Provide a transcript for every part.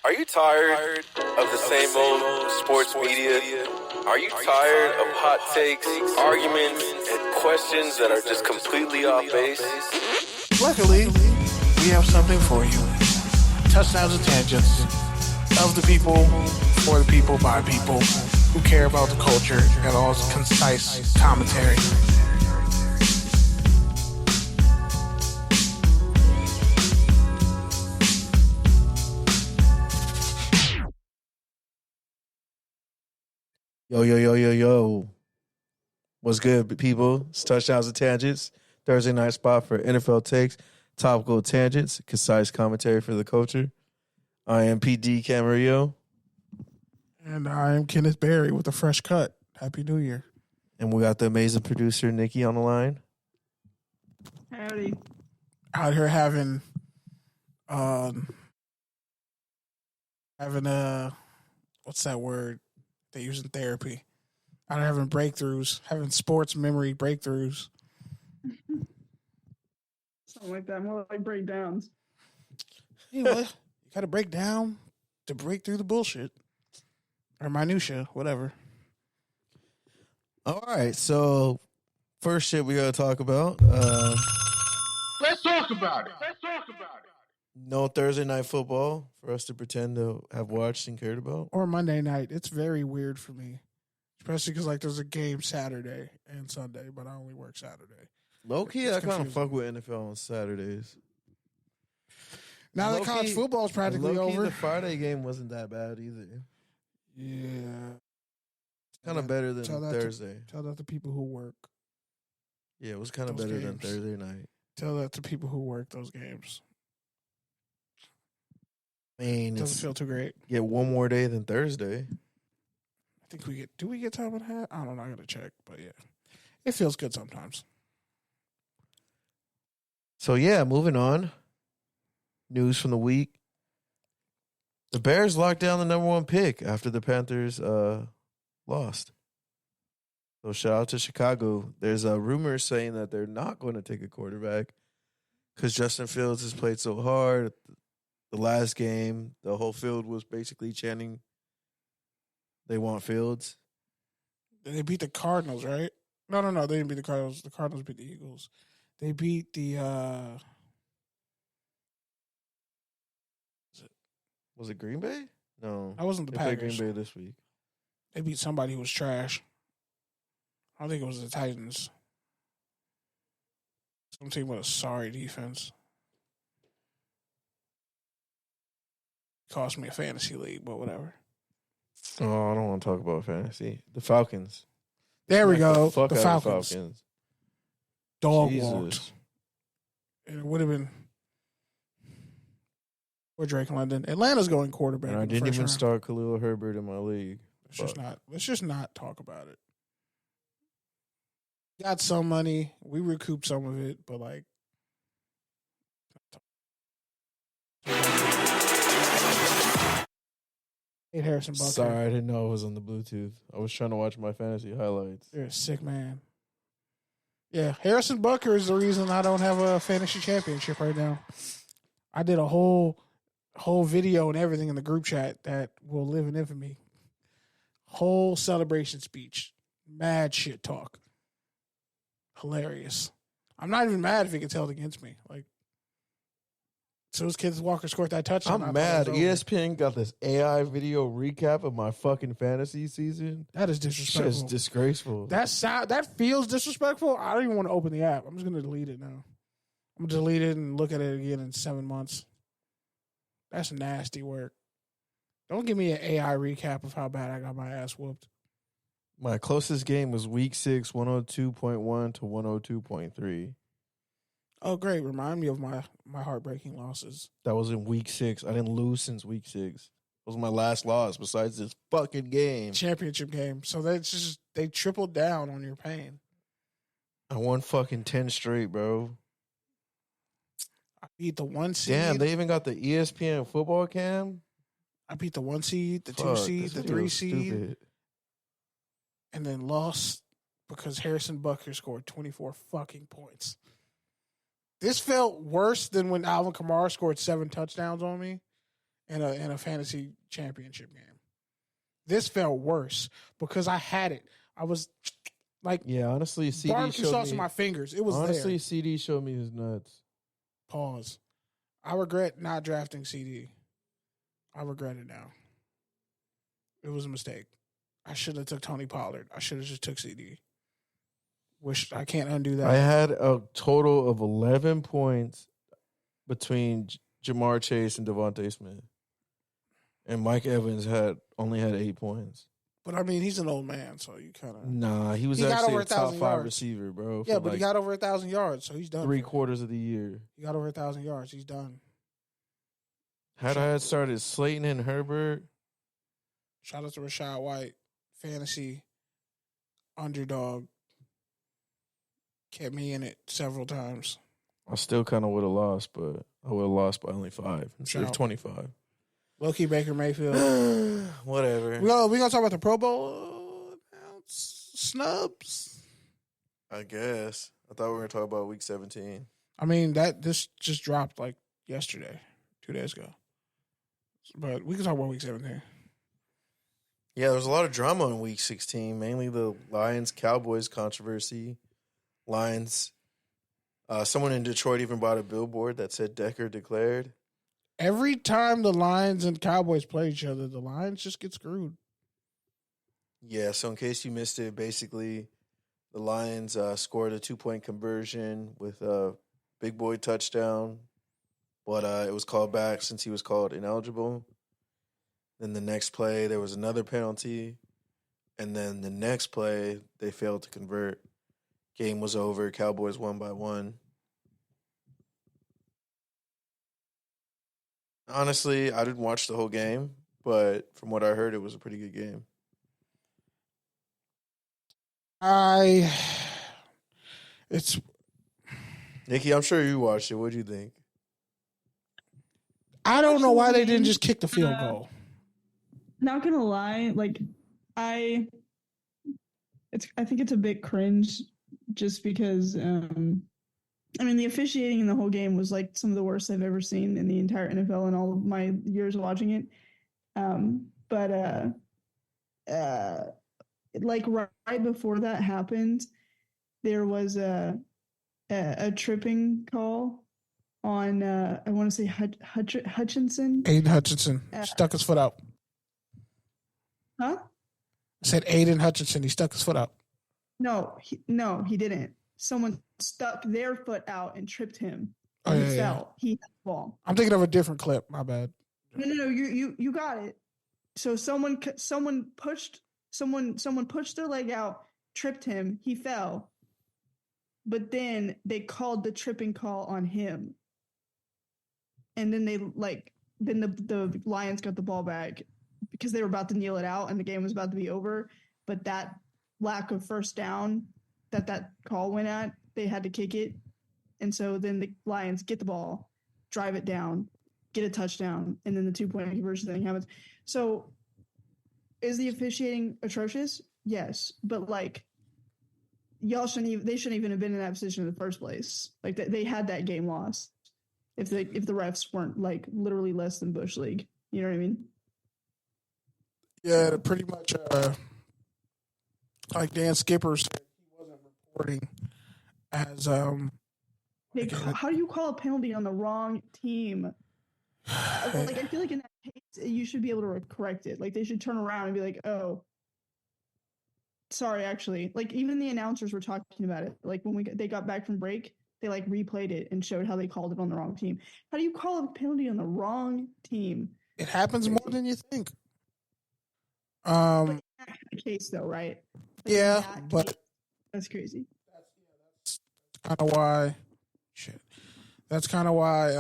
Are you tired of the same old sports media? Are you tired of hot takes, arguments, and questions that are just completely off base? Luckily, we have something for you. Touchdowns and tangents of the people, for the people, by people who care about the culture and all concise commentary. Yo. What's good, people? It's Touchdowns and Tangents, Thursday night spot for NFL takes, topical tangents, concise commentary for the culture. I am PD Camarillo. And I am Kenneth Berry with a fresh cut. Happy New Year. And we got the amazing producer, Nikki, on the line. Howdy. Out here having what's that word they use in therapy? Out here having breakthroughs, having sports memory breakthroughs. Something like that, more like breakdowns. You know, you got to break down to break through the bullshit. Or minutia, whatever. All right, so first shit we got to talk about. Let's talk about it. No Thursday night football for us to pretend to have watched and cared about. Or Monday night. It's very weird for me. Especially because, there's a game Saturday and Sunday, but I only work Saturday. Low-key, I kind of fuck with NFL on Saturdays. Now that college football is practically over. The Friday game wasn't that bad either. Yeah. It's kind of better than Thursday. Tell that to people who work. Yeah, it was kind of better than Thursday night. Tell that to people who work those games. I mean, it doesn't feel too great. Get one more day than Thursday. I think do we get time and a half? I don't know. I got to check. But yeah, it feels good sometimes. So yeah, moving on. News from the week. The Bears locked down the number one pick after the Panthers lost. So shout out to Chicago. There's a rumor saying that they're not going to take a quarterback because Justin Fields has played so hard. The last game, the whole field was basically chanting they want Fields. They beat the Cardinals, right? No. They didn't beat the Cardinals. The Cardinals beat the Eagles. They beat the... Was it Green Bay? No. That wasn't the Packers. They Packers. played Green Bay this week. They beat somebody who was trash. I don't think it was the Titans. Some team with a sorry defense. Cost me a fantasy league, but whatever. Oh, I don't want to talk about fantasy. The Falcons. There we go. The Falcons. Dog Jesus. walked. And it would have been... Or Drake London. Atlanta's going quarterback. And I didn't even start Khalil Herbert in my league. Let's just not talk about it. Got some money. We recouped some of it, but Hate Harrison Butker. Sorry, I didn't know it was on the Bluetooth. I was trying to watch my fantasy highlights. You're a sick man. Yeah, Harrison Butker is the reason I don't have a fantasy championship right now. I did a whole video and everything in the group chat that will live in infamy. Whole celebration speech. Mad shit talk. Hilarious. I'm not even mad if he gets held against me. So his kids Walker scored that touchdown. I'm mad. ESPN got this AI video recap of my fucking fantasy season. That is disrespectful. It's disgraceful. That feels disrespectful. I don't even want to open the app. I'm just going to delete it now. I'm going to delete it and look at it again in 7 months. That's nasty work. Don't give me an AI recap of how bad I got my ass whooped. My closest game was week 6, 102.1 to 102.3. Oh, great. Remind me of my heartbreaking losses. That was in week 6. I didn't lose since week 6. It was my last loss besides this fucking game. Championship game. So they tripled down on your pain. I won fucking 10 straight, bro. I beat the 1 seed. Damn, they even got the ESPN football cam? I beat the 1 seed, the 2 seed, the 3 seed. Stupid. And then lost because Harrison Butker scored 24 fucking points. This felt worse than when Alvin Kamara scored 7 touchdowns on me. in a fantasy championship game. This felt worse because I had it. I was like, Yeah, honestly, CD barbecue showed sauce me. in my fingers. It was Honestly, there. CD showed me his nuts. Pause. I regret not drafting CD. I regret it now. It was a mistake. I should have took Tony Pollard. I should have just took CD. Wish I can't undo that. I had a total of 11 points between Jamar Chase and Devontae Smith. And Mike Evans only had 8 points. But I mean, he's an old man, so you kind of. Nah, he was He got actually over a top 1,000 5 yards. receiver, bro. Yeah, but he got over 1,000 yards, so he's done. 3/4 of the year. He got over 1,000 yards. He's done. Had I had started Slayton and Herbert. Shout out to Rashad White, fantasy underdog. Kept me in it several times. I still kind of would have lost, but I would have lost by only 5 instead of Shout. 25. Low-key Baker Mayfield. Whatever. We gonna talk about the Pro Bowl snubs. I guess. I thought we were going to talk about week 17. I mean, this just dropped like yesterday, 2 days ago. But we can talk about week 17. Yeah, there was a lot of drama in week 16, mainly the Lions-Cowboys controversy. Lions. Someone in Detroit even bought a billboard that said Decker declared. Every time the Lions and Cowboys play each other, the Lions just get screwed. Yeah, so in case you missed it, basically the Lions scored a 2-point conversion with a big boy touchdown, but it was called back since he was called ineligible. Then the next play, there was another penalty, and then the next play, they failed to convert. Game was over. Cowboys won by 1. Honestly, I didn't watch the whole game, but from what I heard, it was a pretty good game. Nikki, I'm sure you watched it. What do you think? I don't know why they didn't just kick the field goal. Not gonna lie, like I think it's a bit cringe just because I mean the officiating in the whole game was like some of the worst I've ever seen in the entire NFL in all of my years watching it. Like right before that happened, there was a tripping call on I want to say Hutchinson. Aiden Hutchinson stuck his foot out. Huh? I said Aiden Hutchinson. He stuck his foot out. No, he didn't. Someone stuck their foot out and tripped him. Oh, And yeah, he yeah. fell. He had the ball. I'm thinking of a different clip. My bad. No. You got it. So someone pushed their leg out, tripped him. He fell. But then they called the tripping call on him. And then the Lions got the ball back because they were about to kneel it out and the game was about to be over. But that lack of first down that call went at, they had to kick it. And so then the Lions get the ball, drive it down, get a touchdown, and then the 2-point conversion thing happens. So is the officiating atrocious? Yes. But like they shouldn't even have been in that position in the first place. Like they had that game lost if the refs weren't like literally less than Bush League. You know what I mean? Yeah, pretty much. Like Dan Skipper said, he wasn't reporting as How do you call a penalty on the wrong team? Like I feel like in that case, you should be able to correct it. Like they should turn around and be like, "Oh, sorry." Actually, like even the announcers were talking about it. Like when they got back from break, they like replayed it and showed how they called it on the wrong team. How do you call a penalty on the wrong team? It happens more than you think. But in that case, though, right? Like Yeah, but case, that's crazy. That's kind of why. Shit. That's kind of why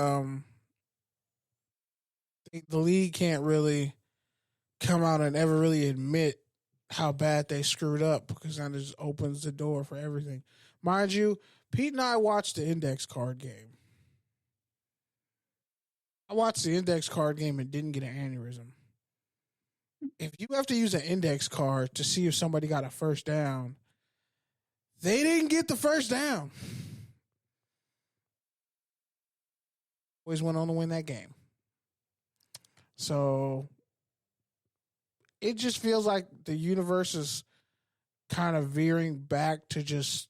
the league can't really come out and ever really admit how bad they screwed up because that just opens the door for everything. Mind you, Pete and I watched the index card game. I watched the index card game and didn't get an aneurysm. If you have to use an index card to see if somebody got a first down, they didn't get the first down. Always went on to win that game. So it just feels like the universe is kind of veering back to just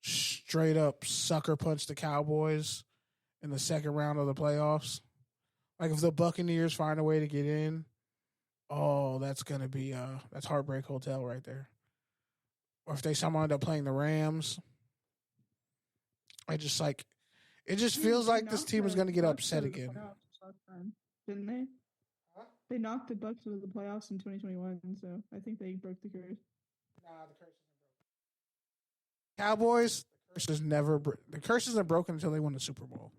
straight up sucker punch the Cowboys in the second round of the playoffs. Like if the Buccaneers find a way to get in, oh, that's gonna be that's Heartbreak Hotel right there. Or if they somehow end up playing the Rams, it just feels like this team is gonna get upset again. Didn't they? They knocked the Bucks out of the playoffs in 2021, so I think they broke the curse. Nah, the curse isn't broken. Cowboys, the curse isn't broken until they win the Super Bowl.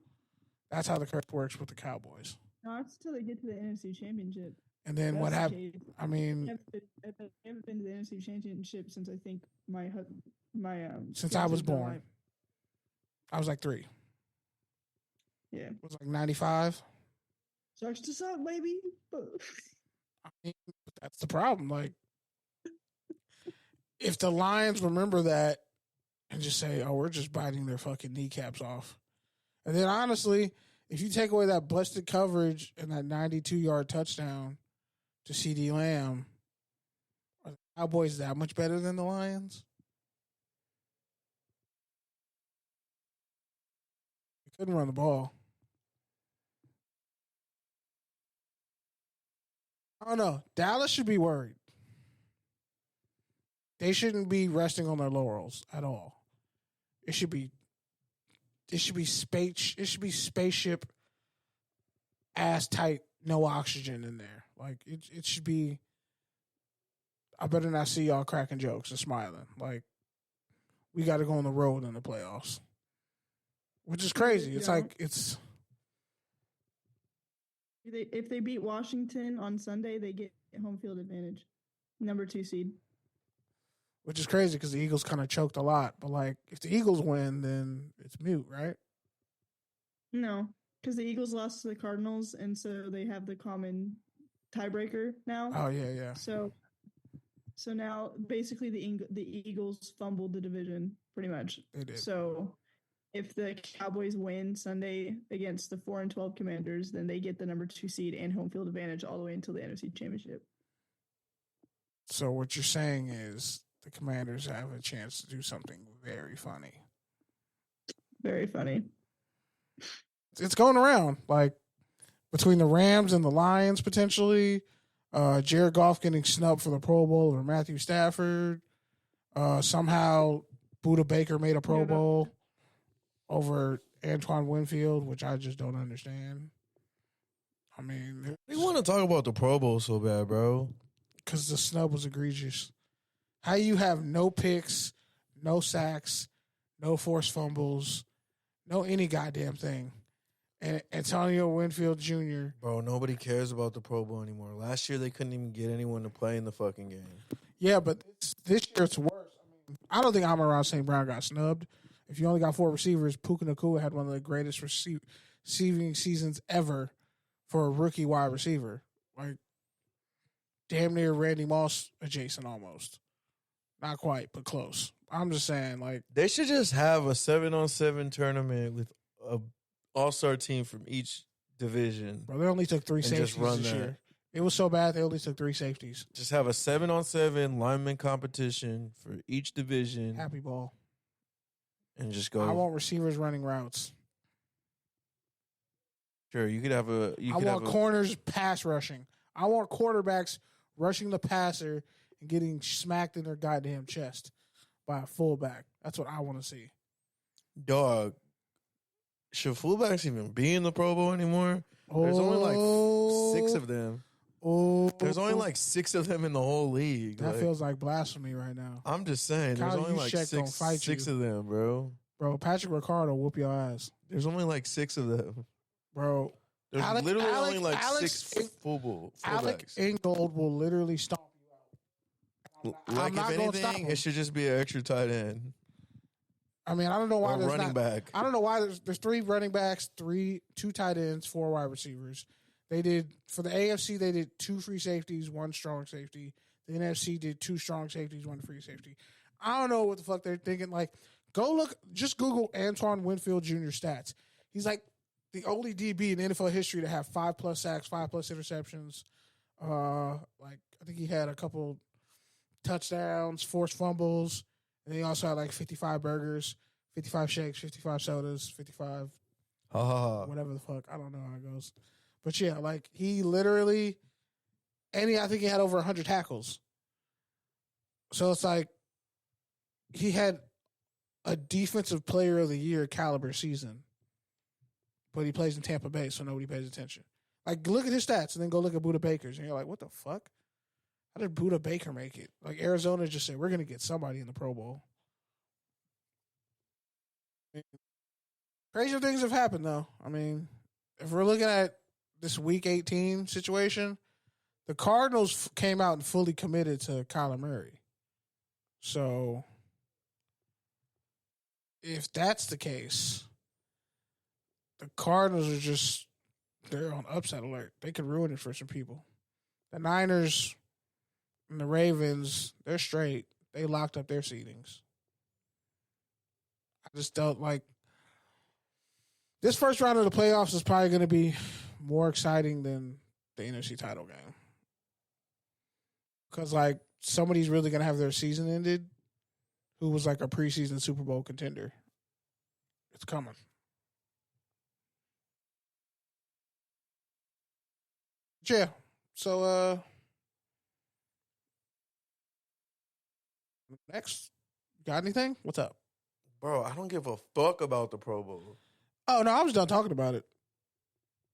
That's how the curse works with the Cowboys. No, it's until they get to the NFC Championship. And then what happened? I mean, I haven't been to the NFC Championship since I think my since I was born. I was like 3. Yeah, it was like 95. Sucks to suck, baby. I mean, that's the problem. Like, if the Lions remember that and just say, "Oh, we're just biting their fucking kneecaps off," and then honestly, if you take away that busted coverage and that 92-yard touchdown to CD Lamb, are the Cowboys that much better than the Lions? They couldn't run the ball. I don't know. Dallas should be worried. They shouldn't be resting on their laurels at all. It should be spaceship ass tight, no oxygen in there. Like it should be. I better not see y'all cracking jokes and smiling. Like we got to go on the road in the playoffs, which is crazy. It's like it's. If they beat Washington on Sunday, they get home field advantage. Number 2 seed. Which is crazy because the Eagles kind of choked a lot. But, like, if the Eagles win, then it's mute, right? No, because the Eagles lost to the Cardinals, and so they have the common tiebreaker now. Oh, yeah. So now, basically, the Eagles fumbled the division, pretty much. They did. So if the Cowboys win Sunday against the 4-12 Commanders, then they get the number 2 seed and home field advantage all the way until the NFC Championship. So what you're saying is the Commanders have a chance to do something very funny. Very funny. It's going around, like between the Rams and the Lions potentially. Jared Goff getting snubbed for the Pro Bowl over Matthew Stafford. Somehow Budda Baker made a Pro Bowl over Antoine Winfield, which I just don't understand. I mean, they want to talk about the Pro Bowl so bad, bro. Because the snub was egregious. How you have no picks, no sacks, no forced fumbles, no any goddamn thing. And Antonio Winfield Jr. Bro, nobody cares about the Pro Bowl anymore. Last year, they couldn't even get anyone to play in the fucking game. Yeah, but this year it's worse. I don't think Amon-Ra St. Brown got snubbed. If you only got 4 receivers, Puka Nacua had one of the greatest receiving seasons ever for a rookie wide receiver. Like, damn near Randy Moss adjacent almost. Not quite, but close. I'm just saying, like. They should just have a 7-on-7 tournament with a all-star team from each division. Bro, they only took 3 safeties this year. It was so bad they only took 3 safeties. Just have a 7-on-7 lineman competition for each division. Happy ball. And just go. I want receivers running routes. Sure, you could have a. I want corners pass rushing. I want quarterbacks rushing the passer and getting smacked in their goddamn chest by a fullback. That's what I want to see. Dog, should fullbacks even be in the Pro Bowl anymore? There's only like 6 of them. There's only like 6 of them in the whole league. That feels like blasphemy right now. I'm just saying, there's only like 6 of them, bro. Bro, Patrick Ricard will whoop your ass. There's only like 6 of them. Bro. There's literally only like 6 fullbacks. Alec Ingold will literally stomp you out. Like, if anything, it should just be an extra tight end. I mean, I don't know why there's running back. I don't know why there's 3 running backs, 2 tight ends, 4 wide receivers. They did, for the AFC, they did 2 free safeties, 1 strong safety. The NFC did 2 strong safeties, 1 free safety. I don't know what the fuck they're thinking. Like, go look, just Google Antoine Winfield Jr. stats. He's like the only DB in NFL history to have 5+ sacks, 5+ interceptions. I think he had a couple touchdowns, forced fumbles, and he also had like 55 burgers, 55 shakes, 55 sodas, 55 whatever the fuck. I don't know how it goes. But yeah, like he literally, I think he had over 100 tackles. So it's like he had a defensive player of the year caliber season, but he plays in Tampa Bay, so nobody pays attention. Like, look at his stats and then go look at Budda Baker's, and you're like, what the fuck? How did Budda Baker make it? Like, Arizona just said, we're going to get somebody in the Pro Bowl. Crazier things have happened, though. I mean, if we're looking at this Week 18 situation, the Cardinals came out and fully committed to Kyler Murray. So, if that's the case, the Cardinals are just, they're on upset alert. They could ruin it for some people. The Niners and the Ravens, they're straight. They locked up their seedings. I just don't like, this first round of the playoffs is probably going to be more exciting than the NFC title game. Because, like, somebody's really going to have their season ended who was like a preseason Super Bowl contender. It's coming. Yeah. So, next, got anything? What's up? Bro, I don't give a fuck about the Pro Bowl. Oh, no, I was done talking about it.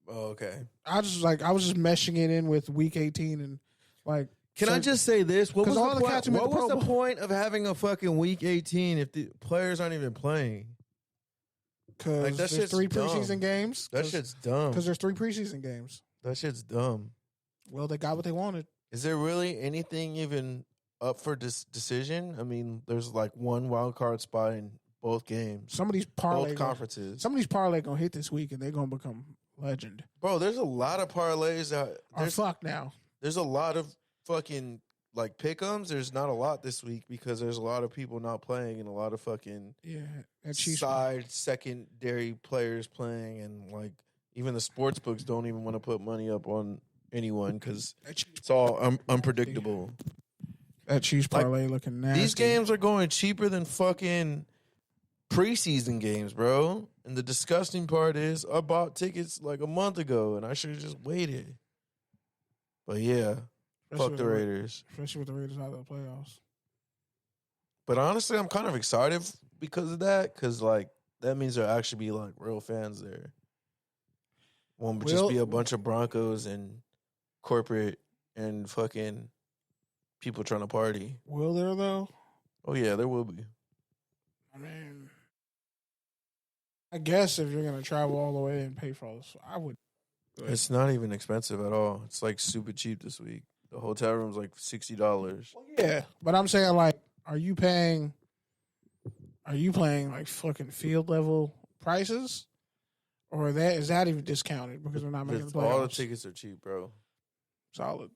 Oh, okay. I was just meshing it in with Week 18 and, like. Can I just say this? What was all the the cats point? who made What the was Pro the Bowl. point of having a fucking Week 18 if the players aren't even playing? Because Like, that there's shit's 3 dumb. preseason games. That shit's dumb. Because there's 3 preseason games. That shit's dumb. Well, they got what they wanted. Is there really anything even up for decision? I mean, there's like one wild card spot in both games, Somebody's parlay. both conferences. Somebody's parlay gonna hit this week, and they're gonna become legend. Bro, there's a lot of parlays. Or fuck now. There's a lot of fucking like pick'ems. There's not a lot this week because there's a lot of people not playing and a lot of fucking That Chiefs side secondary players playing, and like even the sports books don't even want to put money up on anyone because it's all unpredictable. That Chiefs parlay looking nasty. These games are going cheaper than fucking preseason games, bro. And the disgusting part is I bought tickets like a month ago and I should have just waited. But yeah, fuck the Raiders. Especially with the Raiders out of the playoffs. But honestly, I'm kind of excited because of that, because like that means there'll actually be like real fans there. Won't just be a bunch of Broncos and corporate and fucking people trying to party. Will there though? Oh yeah, there will be. I mean, I guess if you're gonna travel all the way and pay for all this, I would. It's not even expensive at all. It's like super cheap this week. The hotel room's like $60. Yeah, but I'm saying like, are you paying like fucking field level prices, or is that even discounted because we're not making the playoffs? All the tickets are cheap, bro. Solid.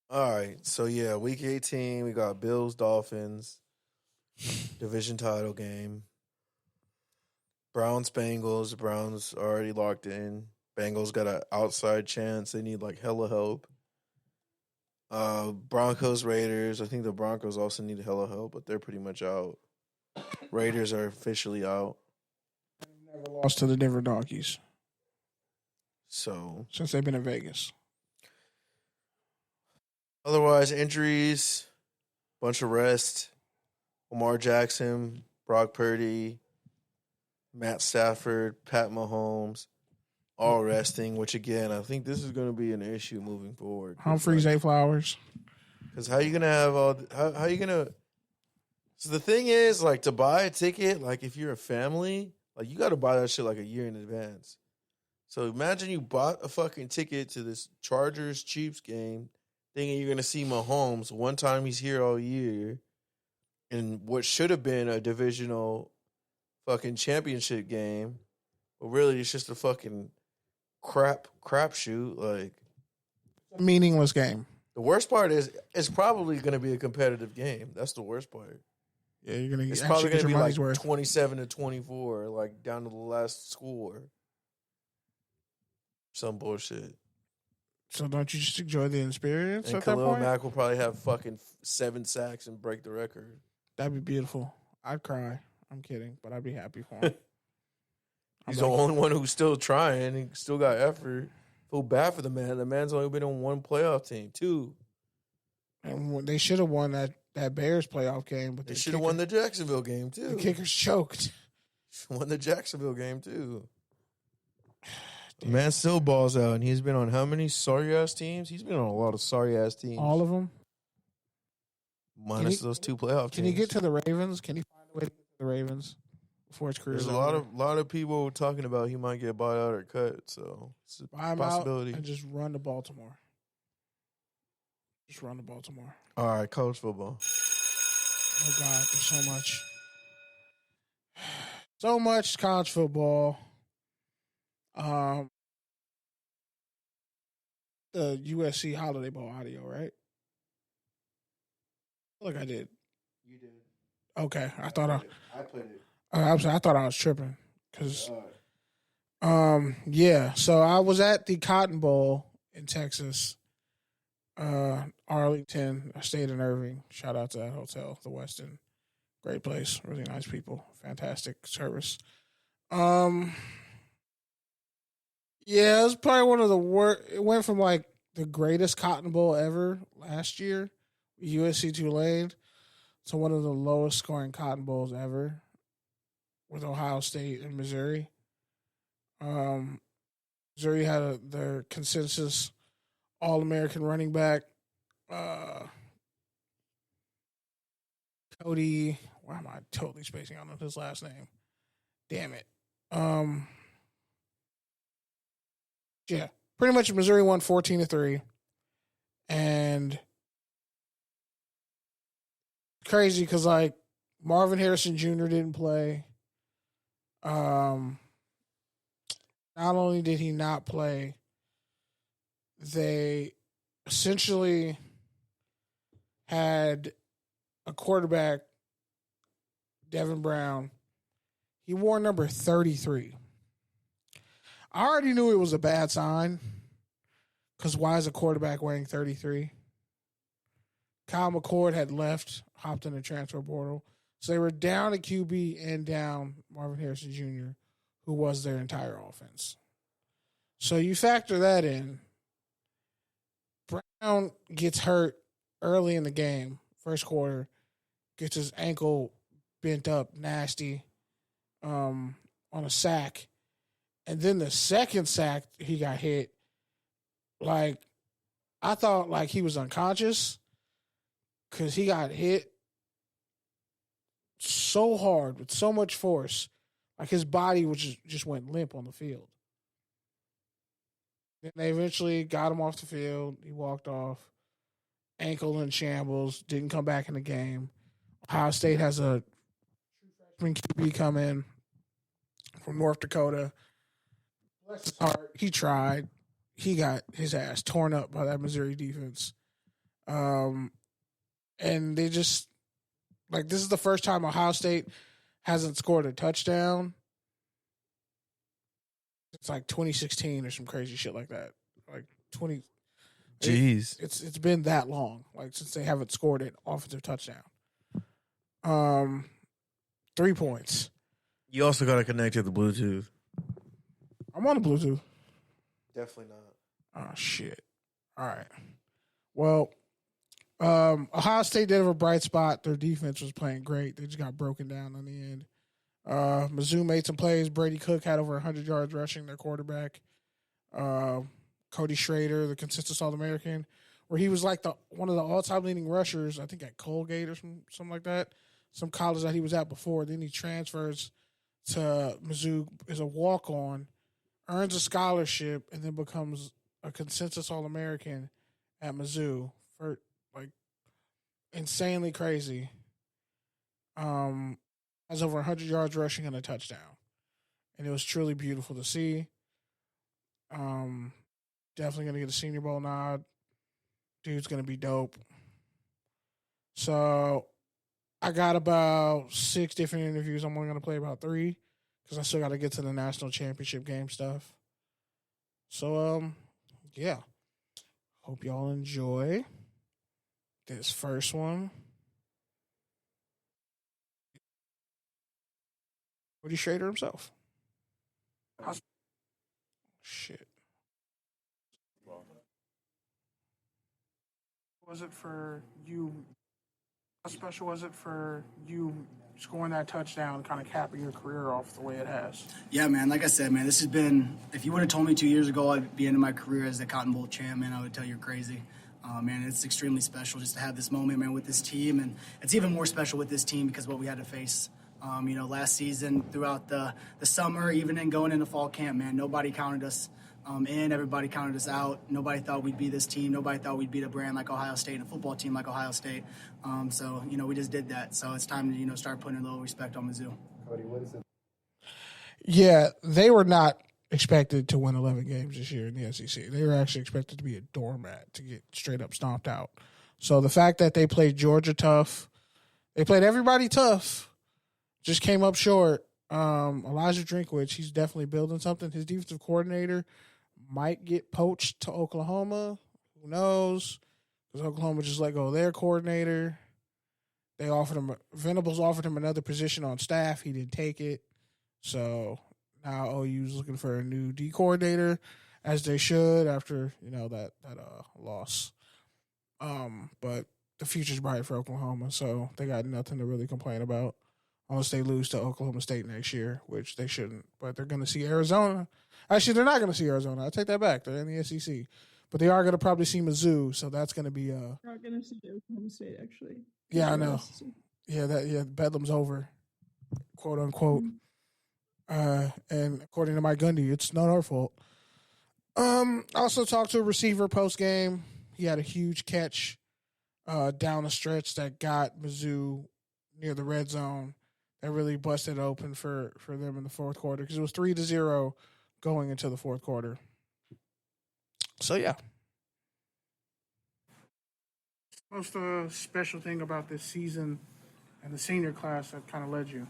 All right, so yeah, week 18, we got Bills, Dolphins, division title game. Browns, Bengals. The Browns are already locked in. Bengals got an outside chance. They need like hella help. Broncos, Raiders. I think the Broncos also need hella help, but they're pretty much out. Raiders are officially out. Never lost to the Denver Donkeys So since they've been in Vegas. otherwise, injuries, bunch of rest. Lamar Jackson, Brock Purdy, Matt Stafford, Pat Mahomes, all resting, which again, I think this is going to be an issue moving forward. Humphreys, A. Flowers. Because how you going to have all, how you going to, so the thing is, like, to buy a ticket, like, if you're a family, like, you got to buy that shit like a year in advance. So imagine you bought a fucking ticket to this Chargers-Chiefs game, thinking you're going to see Mahomes one time he's here all year, in what should have been a divisional fucking championship game, but really it's just a fucking crapshoot. Like, A meaningless game. the worst part is it's probably going to be a competitive game. That's the worst part. Yeah, you're gonna It's actually probably get going to your be money's like worth. 27-24, like down to the last score. Some bullshit. So don't you just enjoy the experience And at that Khalil point? Mack will probably have fucking 7 sacks and break the record. That'd be beautiful. I'd cry. I'm kidding, but I'd be happy for him. He's the only one who's still trying. He still got effort. Feel bad for the man. The man's only been on one playoff team, 2. And they should have won that Bears playoff game, but They should have won the Jacksonville game, too. The Kickers choked. Won the Jacksonville game, too. The man still balls out, and he's been on how many sorry-ass teams? He's been on a lot of sorry-ass teams. All of them? Minus those 2 playoff teams. Can he get to the Ravens? Can he find a way to get to the Ravens before his career? There's a lot of people talking about he might get bought out or cut, so it's a Buy him possibility. out and just run to Baltimore. Just run to Baltimore. All right, college football. Oh, God, there's so much. So much college football. The USC Holiday Bowl audio, right? Look, I did. You did. Okay, I played it. I thought I was tripping because, yeah. So I was at the Cotton Bowl in Texas, Arlington. I stayed in Irving. Shout out to that hotel, the Westin. Great place, really nice people, fantastic service. Yeah, it was probably one of the worst. It went from like the greatest Cotton Bowl ever last year, USC Tulane, to one of the lowest scoring Cotton Bowls ever with Ohio State and Missouri. Missouri had their consensus All-American running back, Cody. Why am I totally spacing on his last name? Damn it. Yeah, pretty much Missouri won 14-3, and crazy because like Marvin Harrison Jr. didn't play. Not only did he not play, they essentially had a quarterback, Devin Brown. He wore number 33. I already knew it was a bad sign because why is a quarterback wearing 33? Kyle McCord had left, hopped in the transfer portal. So they were down a QB and down Marvin Harrison Jr., who was their entire offense. So you factor that in. Brown gets hurt early in the game, first quarter, gets his ankle bent up nasty on a sack. And then the second sack he got hit, like, I thought like he was unconscious because he got hit so hard with so much force, like his body was just went limp on the field. Then they eventually got him off the field. He walked off, ankle in shambles, didn't come back in the game. Ohio State has a freshman QB come in from North Dakota. Bless his heart. He tried. He got his ass torn up by that Missouri defense. And they just, like, this is the first time Ohio State hasn't scored a touchdown. It's like 2016 or some crazy shit like that. Like 20. Jeez. It's been that long, like, since they haven't scored an offensive touchdown. 3 points. You also got to connect to the Bluetooth. I'm on the Bluetooth. Definitely not. Oh, shit. All right. Well, Ohio State did have a bright spot. Their defense was playing great. They just got broken down in the end. Mizzou made some plays. Brady Cook had over 100 yards rushing, their quarterback. Cody Schrader, the consistent All-American, where he was like one of the all-time leading rushers, I think at Colgate or something like that, some college that he was at before. Then he transfers to Mizzou as a walk-on, earns a scholarship, and then becomes a consensus All-American at Mizzou for like insanely crazy. Has over 100 yards rushing and a touchdown, and it was truly beautiful to see. Definitely gonna get a Senior Bowl nod. Dude's gonna be dope. So, I got about 6 different interviews. I'm only going to play about 3 because I still got to get to the national championship game stuff. So, yeah. Hope y'all enjoy this first one. Woody Schrader himself. Shit. Was it for you? How special was it for you scoring that touchdown, kind of capping your career off the way it has? Yeah, man. Like I said, man, this has been. If you would have told me 2 years ago I'd be ending my career as the Cotton Bowl champ, man, I would tell you you're crazy. Man, it's extremely special just to have this moment, man, with this team, and it's even more special with this team because of what we had to face. Last season, throughout the summer, even in going into fall camp, man, nobody counted us in. Everybody counted us out. Nobody thought we'd be this team. Nobody thought we'd beat a brand like Ohio State and a football team like Ohio State. We just did that. So it's time to, start putting a little respect on Mizzou. Cody, what is it? Yeah, they were not expected to win 11 games this year in the SEC. They were actually expected to be a doormat, to get straight up stomped out. So the fact that they played Georgia tough, they played everybody tough, just came up short. Elijah Drinkwitz, he's definitely building something. His defensive coordinator might get poached to Oklahoma. Who knows? Because Oklahoma just let go of their coordinator. They offered him, Venables offered him another position on staff. He didn't take it. So now OU's looking for a new D coordinator, as they should after, that loss. But the future's bright for Oklahoma, so they got nothing to really complain about unless they lose to Oklahoma State next year, which they shouldn't. But they're going to see Arizona. Actually, they're not going to see Arizona. I take that back. They're in the SEC. But they are going to probably see Mizzou, so that's going to be They're not going to see Oklahoma State, actually. Yeah, I know. Bedlam's over, quote unquote. And according to Mike Gundy, it's not our fault. Also talked to a receiver post game. He had a huge catch down the stretch that got Mizzou near the red zone. That really busted open for them in the fourth quarter because it was 3-0 going into the fourth quarter. So yeah. What's the special thing about this season and the senior class that kind of led you?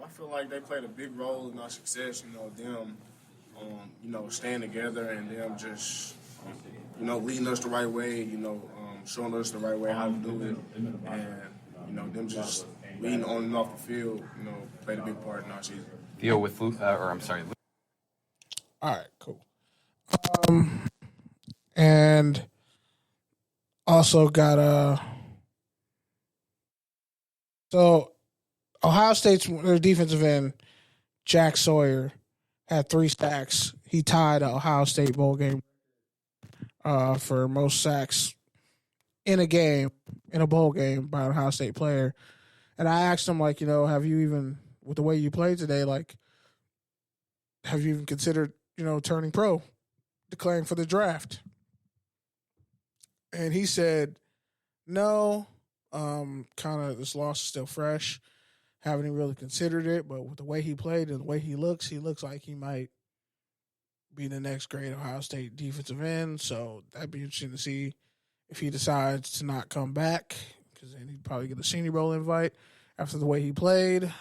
I feel like they played a big role in our success. Them, staying together and them just, leading us the right way. Showing us the right way how to do it, and them just leading on and off the field. Played a big part in our season. Theo with Luke. All right, cool. And also got so Ohio State's their defensive end, Jack Sawyer, had 3 sacks. He tied the Ohio State bowl game for most sacks in a bowl game by an Ohio State player. And I asked him, have you even, with the way you played today, have you even considered, turning pro, declaring for the draft? And he said, no, kind of this loss is still fresh. Haven't even really considered it, but with the way he played and the way he looks like he might be the next great Ohio State defensive end. So that'd be interesting to see if he decides to not come back, because then he'd probably get a Senior Bowl invite after the way he played.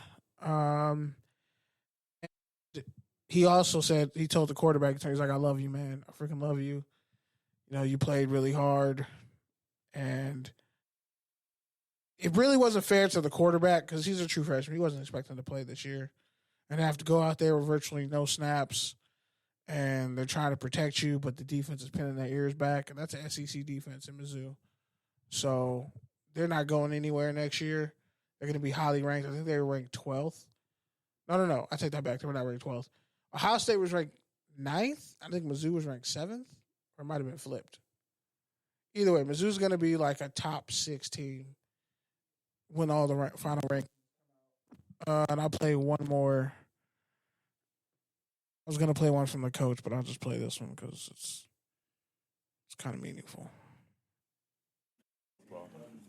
He also said, he told the quarterback, he's like, I love you, man. I freaking love you. You played really hard. And it really wasn't fair to the quarterback because he's a true freshman. He wasn't expecting to play this year and have to go out there with virtually no snaps. And they're trying to protect you, but the defense is pinning their ears back. And that's an SEC defense in Mizzou. So they're not going anywhere next year. They're going to be highly ranked. I think they were ranked 12th. No. I take that back. They were not ranked 12th. Ohio State was ranked 9th. I think Mizzou was ranked 7th. Or it might have been flipped. Either way, Mizzou's going to be like a top 6 team. Win all the final rank. And I'll play one more. I was going to play one from the coach, but I'll just play this one because it's kind of meaningful.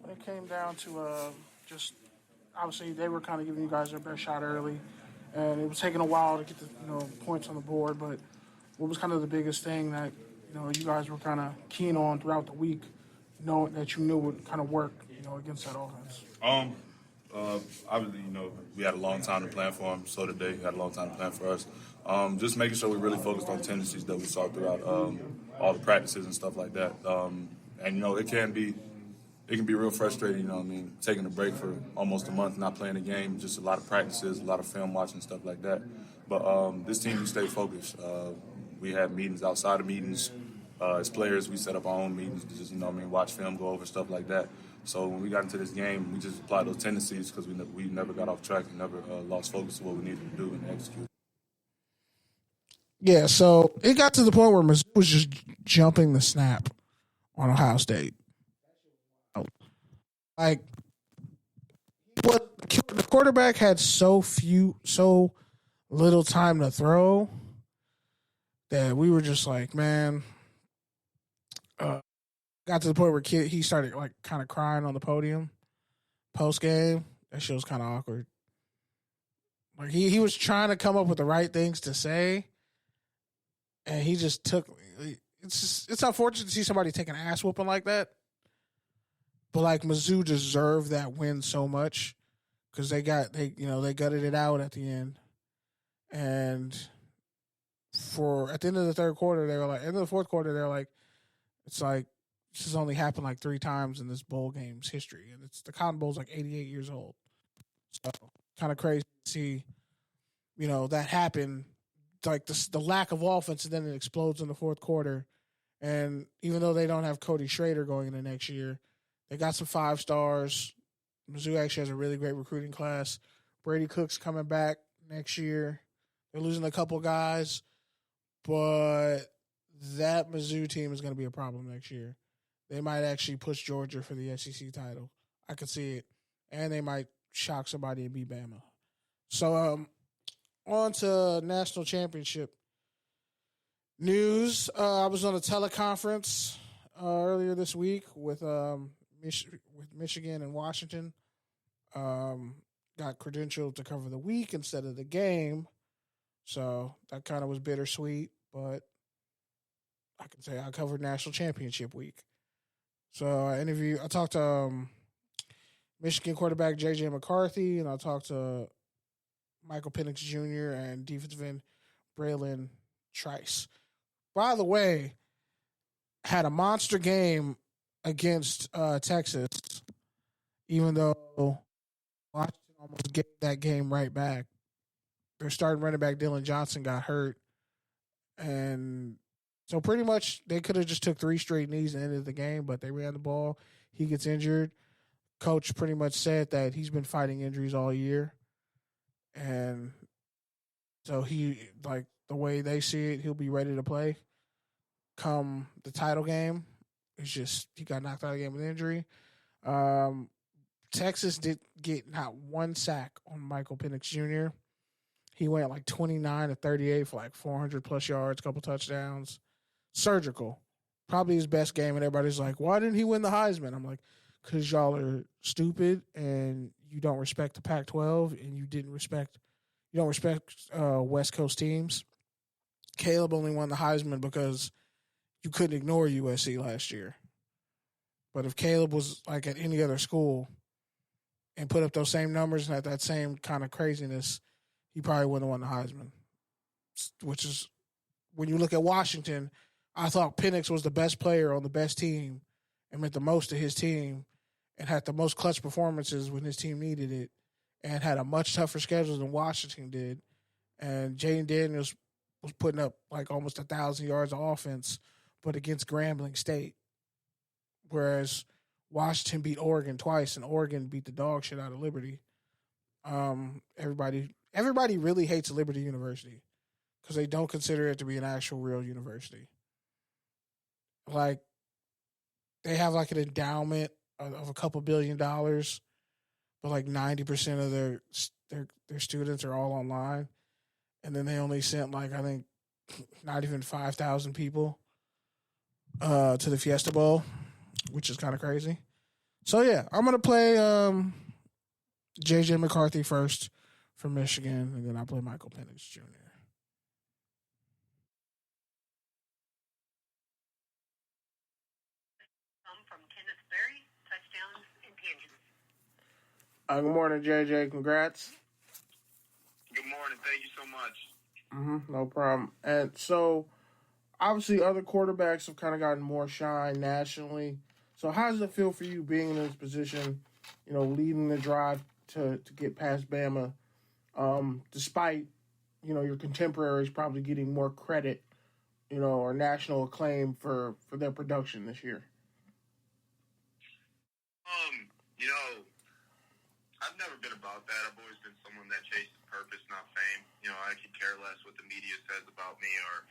It came down to just obviously they were kind of giving you guys their best shot early, and it was taking a while to get the points on the board. But what was kind of the biggest thing that you guys were kind of keen on throughout the week, knowing that you knew would kind of work against that offense? Obviously, we had a long time to plan for him. So did they had a long time to plan for us. Just making sure we really focused on tendencies that we saw throughout all the practices and stuff like that. And it can be real frustrating. Taking a break for almost a month, not playing a game, just a lot of practices, a lot of film watching, stuff like that. But this team, we stay focused. We have meetings outside of meetings. As players, we set up our own meetings to just, watch film, go over stuff like that. So when we got into this game, we just applied those tendencies because we never got off track and never lost focus of what we needed to do and execute. Yeah, so it got to the point where Mizzou was just jumping the snap on Ohio State. Like, the quarterback had so little time to throw that we were just like, man. Got to the point where he started kind of crying on the podium post game. That shit was kind of awkward. Like he was trying to come up with the right things to say, and he just took. It's unfortunate to see somebody take an ass whooping like that. But Mizzou deserved that win so much because they gutted it out at the end, and at the end of the third quarter they were like, end of the fourth quarter they're like, it's like. This has only happened 3 times in this bowl game's history, and the Cotton Bowl's 88 years old. So kind of crazy to see, that happen. The lack of offense, and then it explodes in the fourth quarter. And even though they don't have Cody Schrader going into next year, they got some 5 stars. Mizzou actually has a really great recruiting class. Brady Cook's coming back next year. They're losing a couple guys, but that Mizzou team is going to be a problem next year. They might actually push Georgia for the SEC title. I could see it. And they might shock somebody and beat Bama. So, on to national championship news. I was on a teleconference earlier this week with Michigan and Washington. Got credentialed to cover the week instead of the game. So, that kind of was bittersweet. But I can say I covered national championship week. So I talked to Michigan quarterback J.J. McCarthy, and I talked to Michael Penix Jr. and defensive end Braylon Trice. By the way, had a monster game against Texas, even though Washington almost gave that game right back. Their starting running back Dylan Johnson got hurt, and so pretty much they could have just took 3 straight knees and ended the game, but they ran the ball. He gets injured. Coach pretty much said that he's been fighting injuries all year. And so the way they see it, he'll be ready to play come the title game. It's just he got knocked out of the game with injury. Texas did get not 1 sack on Michael Penix Jr. He went 29 to 38 for 400-plus yards, couple touchdowns. Surgical. Probably his best game, and everybody's like, why didn't he win the Heisman? I'm like, because y'all are stupid and you don't respect the Pac-12 and you don't respect West Coast teams. Caleb only won the Heisman because you couldn't ignore USC last year. But if Caleb was at any other school and put up those same numbers and had that same kind of craziness, he probably wouldn't have won the Heisman. Which is, when you look at Washington, I thought Penix was the best player on the best team and meant the most to his team and had the most clutch performances when his team needed it and had a much tougher schedule than Washington did. And Jaden Daniels was putting up almost 1,000 yards of offense, but against Grambling State. Whereas Washington beat Oregon twice and Oregon beat the dog shit out of Liberty. Everybody really hates Liberty University because they don't consider it to be an actual real university. They have an endowment of a couple $1 billion, but 90% of their students are all online, and then they only sent I think not even 5,000 people to the Fiesta Bowl, which is kind of crazy. So yeah, I'm gonna play J.J. McCarthy first from Michigan, and then I'll play Michael Penix Jr. Good morning, JJ. Congrats. Good morning. Thank you so much. No problem. And so, obviously, other quarterbacks have kind of gotten more shine nationally. So, how does it feel for you being in this position, leading the drive to get past Bama, despite, your contemporaries probably getting more credit, or national acclaim for their production this year? You know, I've never been about that. I've always been someone that chases purpose, not fame. I could care less what the media says about me or,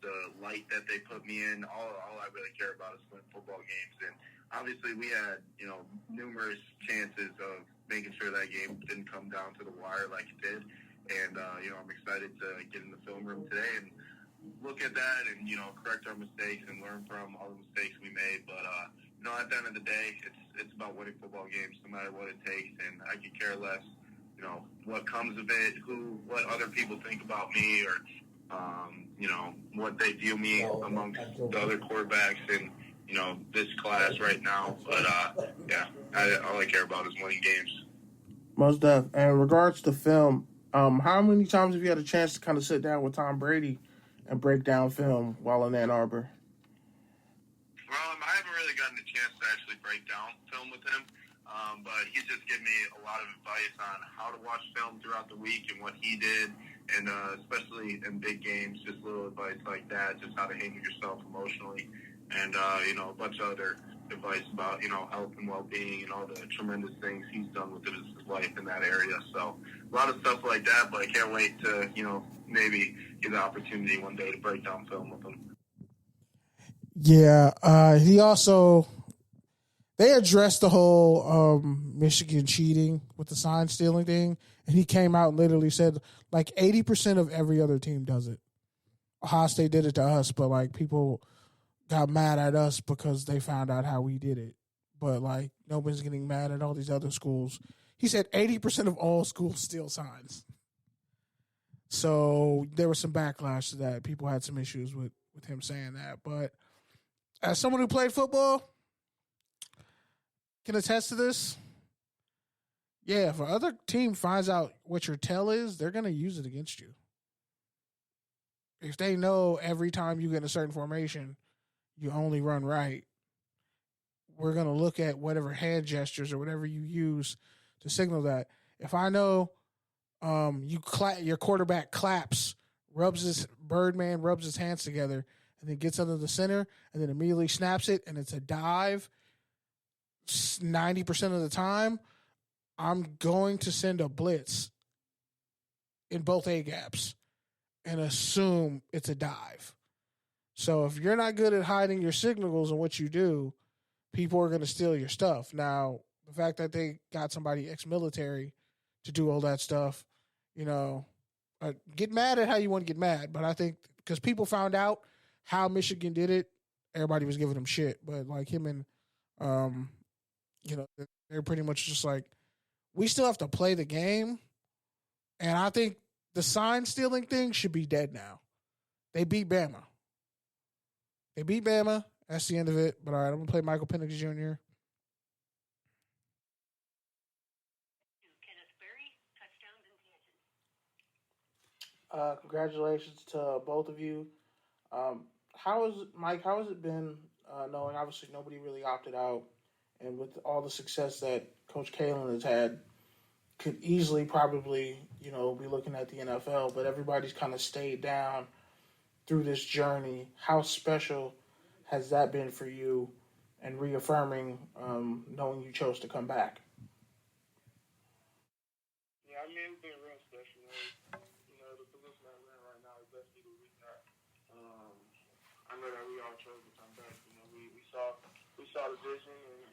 the light that they put me in. All I really care about is winning football games. And obviously we had, numerous chances of making sure that game didn't come down to the wire like it did. And, I'm excited to get in the film room today and look at that and, correct our mistakes and learn from all the mistakes we made. But, at the end of the day, it's about winning football games no matter what it takes. And I could care less, what comes of it, what other people think about me or, what they view me amongst the other quarterbacks in, this class right now. But, all I care about is winning games. Most def. And in regards to film, how many times have you had a chance to kind of sit down with Tom Brady and break down film while in Ann Arbor? I haven't really gotten a chance to actually break down film with him, but he's just given me a lot of advice on how to watch film throughout the week and what he did, and especially in big games, just little advice like that, just how to handle yourself emotionally, and, a bunch of other advice about, health and well-being and all the tremendous things he's done with his life in that area. So a lot of stuff like that, but I can't wait to, maybe get the opportunity one day to break down film with him. Yeah, they addressed the whole Michigan cheating with the sign stealing thing, and he came out and literally said, 80% of every other team does it. Ohio State did it to us, but, people got mad at us because they found out how we did it. But, nobody's getting mad at all these other schools. He said 80% of all schools steal signs. So there was some backlash to that. People had some issues with him saying that, but as someone who played football, can attest to this. Yeah, if another team finds out what your tell is, they're going to use it against you. If they know every time you get in a certain formation, you only run right, we're going to look at whatever hand gestures or whatever you use to signal that. If I know your quarterback claps, rubs his hands together, and then gets under the center, and then immediately snaps it, and it's a dive 90% of the time, I'm going to send a blitz in both A-gaps and assume it's a dive. So if you're not good at hiding your signals and what you do, people are going to steal your stuff. Now, the fact that they got somebody ex-military to do all that stuff, get mad at how you want to get mad. But I think because people found out how Michigan did it, everybody was giving them shit. But him and, they're pretty much just we still have to play the game. And I think the sign stealing thing should be dead now. They beat Bama. That's the end of it. But all right, I'm going to play Michael Penix Jr. Congratulations to both of you. How has it been knowing obviously nobody really opted out, and with all the success that Coach Kalen has had, could easily probably, be looking at the NFL, but everybody's kind of stayed down through this journey. How special has that been for you, and reaffirming knowing you chose to come back? Yeah, it's been real special. The position that we're in right now is definitely the reason that I know that we all chose to come back. We saw the vision, and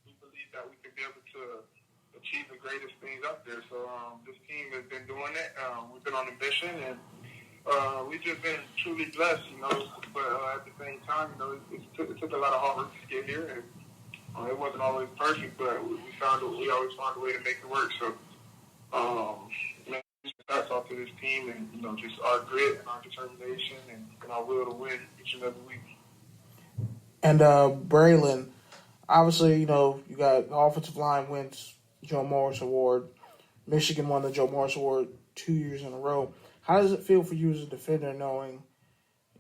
we believe that we could be able to achieve the greatest things up there. So this team has been doing it. We've been on a mission, and we've just been truly blessed, But at the same time, it took a lot of hard work to get here, and it wasn't always perfect, but we always found a way to make it work. So, hats off to this team, and just our grit and our determination and our will to win each and every week. And Braylon, Obviously, you got the offensive line wins Joe Morris Award. Michigan won the Joe Morris Award 2 years in a row. How does it feel for you as a defender knowing,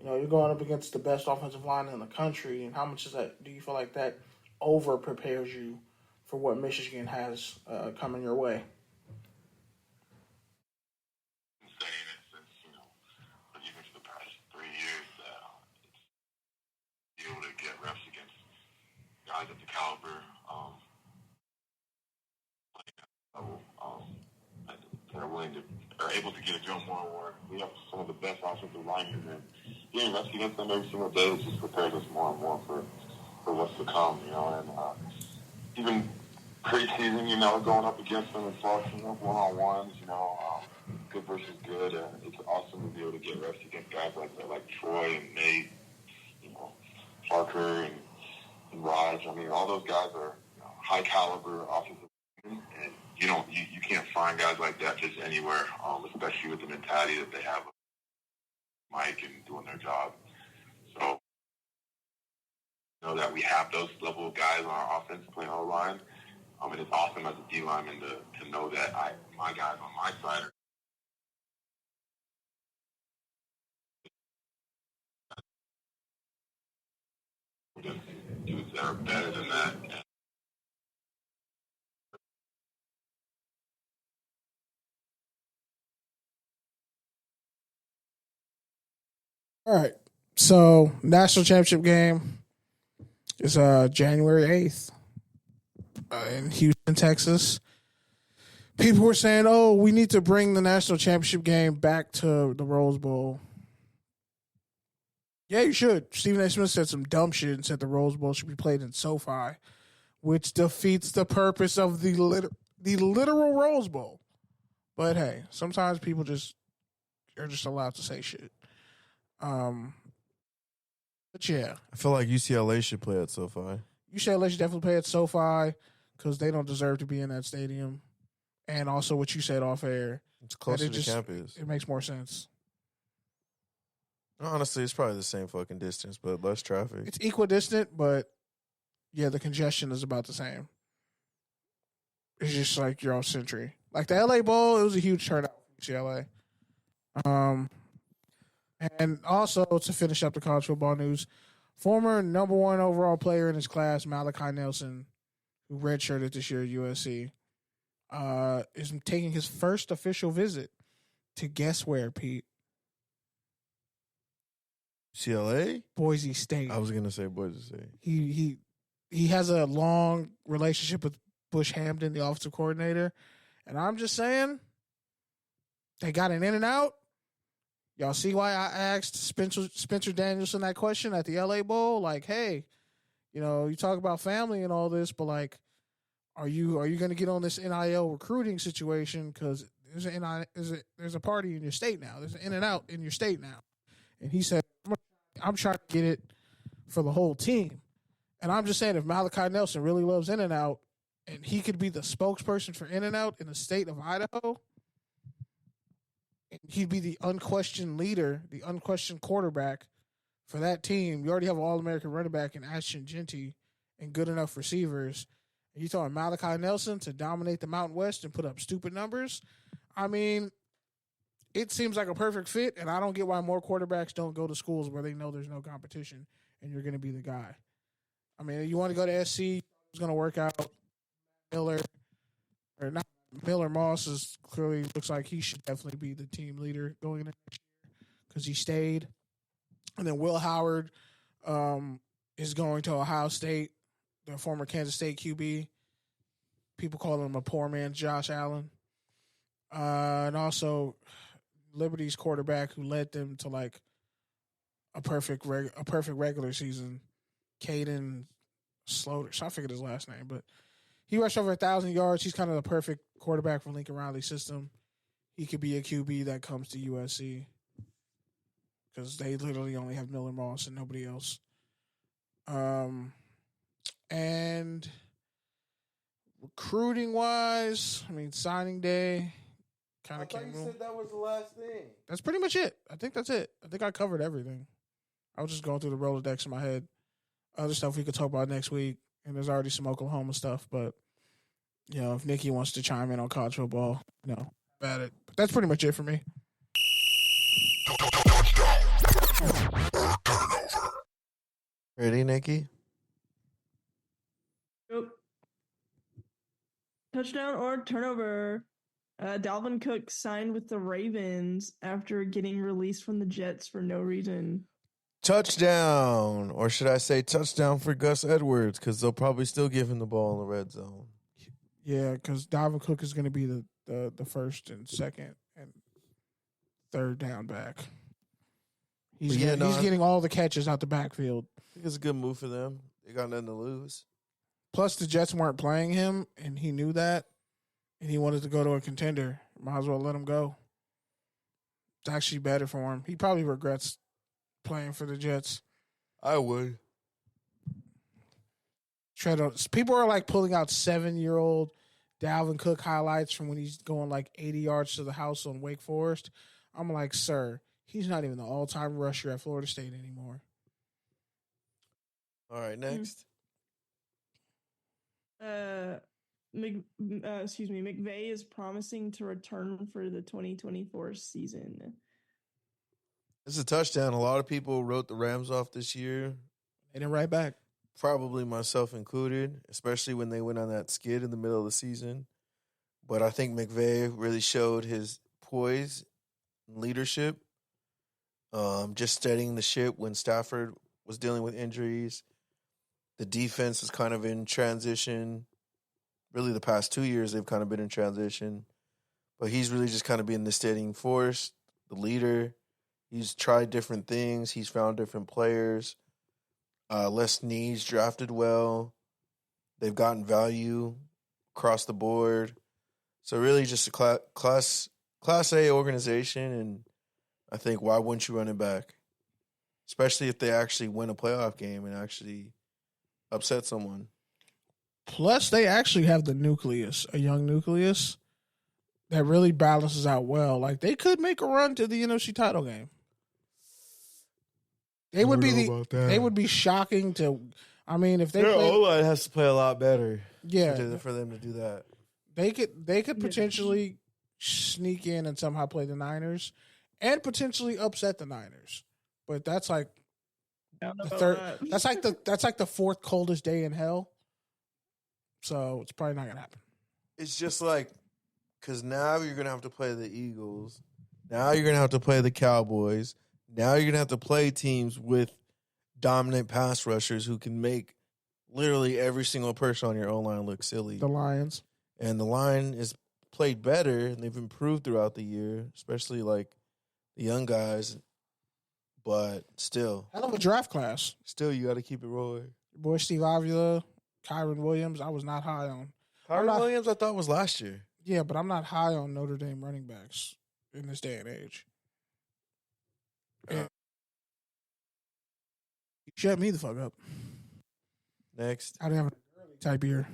you're going up against the best offensive line in the country, and how much do you feel like that over prepares you for what Michigan has coming your way? Been saying it since, even for the past 3 years, be able to get reps against guys at the caliber, that are able to get a Joe Moore Award. We have some of the best offensive linemen, and getting reps against them every single day just prepares us more and more for what's to come, and even preseason, going up against them and talking one-on-ones, good versus good. It's awesome to be able to get reps against guys like that, like Troy and Nate, Parker and Raj. I mean, all those guys are high caliber offensive linemen, and you can't find guys like that just anywhere, especially with the mentality that they have, Mike, and doing their job. So, that we have those level of guys on our offense playing O-line. And it's awesome as a D lineman to know that my guys on my side are dudes that are better than that. All right. So, national championship game is January 8th in Houston, Texas. People were saying, oh, we need to bring the national championship game back to the Rose Bowl. Yeah, you should. Stephen A. Smith said some dumb shit and said the Rose Bowl should be played in SoFi, which defeats the purpose of the literal Rose Bowl. But hey, sometimes people are just allowed to say shit. But yeah, I feel like UCLA should play at SoFi. UCLA should definitely play at SoFi because they don't deserve to be in that stadium. And also what you said off air. It's closer to campus. It makes more sense. Honestly, it's probably the same fucking distance, but less traffic. It's equidistant, but yeah, the congestion is about the same. It's just like you're off Century. Like the LA Bowl, it was a huge turnout for UCLA. And also to finish up the college football news, former number 1 overall player in his class, Malachi Nelson, who redshirted this year at USC, is taking his first official visit to guess where, Pete? UCLA? Boise State. I was gonna say Boise State. He has a long relationship with Bush Hamden, the offensive coordinator, and I'm just saying they got an in and out. Y'all see why I asked Spencer Danielson that question at the LA Bowl? Like, hey, you talk about family and all this, but like, are you going to get on this NIL recruiting situation? Because there's a party in your state now. There's an in and out in your state now. And he said, I'm trying to get it for the whole team. And I'm just saying, if Malachi Nelson really loves In and Out, and he could be the spokesperson for In and Out in the state of Idaho, and he'd be the unquestioned leader, the unquestioned quarterback for that team. You already have an All-American running back in Ashton Genty and good enough receivers. And you talking Malachi Nelson to dominate the Mountain West and put up stupid numbers? I mean, it seems like a perfect fit, and I don't get why more quarterbacks don't go to schools where they know there's no competition and you're going to be the guy. I mean, you want to go to SC, it's going to work out. Miller Moss is clearly looks like he should definitely be the team leader going into next year because he stayed. And then Will Howard is going to Ohio State, the former Kansas State QB. People call him a poor man's Josh Allen. And also Liberty's quarterback who led them to like a perfect regular season, Caden Slaughter. So I figured his last name, but he rushed over 1,000 yards. He's kind of the perfect quarterback for Lincoln Riley's system. He could be a QB that comes to USC because they literally only have Miller Moss and nobody else. And recruiting wise, I mean, signing day kind of came. You said that was the last thing. That's pretty much it. I think that's it. I think I covered everything. I was just going through the Rolodex in my head. Other stuff we could talk about next week and there's already some Oklahoma stuff. But if Nikki wants to chime in on college football, about it. But that's pretty much it for me. Ready, Nikki? Yep. Touchdown or turnover. Dalvin Cook signed with the Ravens after getting released from the Jets for no reason. Touchdown, or should I say touchdown for Gus Edwards, because they'll probably still give him the ball in the red zone. Yeah, because Dalvin Cook is going to be the first and second and third down back. He's getting all the catches out the backfield. I think it's a good move for them. They got nothing to lose. Plus, the Jets weren't playing him, and he knew that, and he wanted to go to a contender. Might as well let him go. It's actually better for him. He probably regrets playing for the Jets. I would. People are like pulling out 7-year-old Dalvin Cook highlights from when he's going like 80 yards to the house on Wake Forest. I'm like, sir, he's not even the all-time rusher at Florida State anymore. All right, next. McVay is promising to return for the 2024 season. It's a touchdown. A lot of people wrote the Rams off this year. They didn't write back. Probably myself included, especially when they went on that skid in the middle of the season. But I think McVay really showed his poise and leadership, just steadying the ship when Stafford was dealing with injuries. The defense is kind of in transition. Really, the past 2 years, they've kind of been in transition. But he's really just kind of being the steadying force, the leader. He's tried different things. He's found different players. Les Snead's drafted well. They've gotten value across the board. So really just a class A organization, and I think why wouldn't you run it back? Especially if they actually win a playoff game and actually upset someone. Plus, they actually have the nucleus, a young nucleus, that really balances out well. Like, they could make a run to the NFC title game. They would be shocking to. I mean, if they their O-line has to play a lot better. Yeah, for them to do that. They could potentially sneak in and somehow play the Niners, and potentially upset the Niners. But that's like the third. That's like the fourth coldest day in hell. So it's probably not gonna happen. It's just like, because now you're gonna have to play the Eagles. Now you're gonna have to play the Cowboys. Now you're gonna have to play teams with dominant pass rushers who can make literally every single person on your O-line look silly. The Lions. And the line is played better, and they've improved throughout the year, especially like the young guys. But still, hell of a draft class. Still, you got to keep it rolling. Your boy Steve Avila, Kyron Williams. I was not high on. Kyron Williams, I thought was last year. Yeah, but I'm not high on Notre Dame running backs in this day and age. And shut me the fuck up. Next, I didn't have an early type year.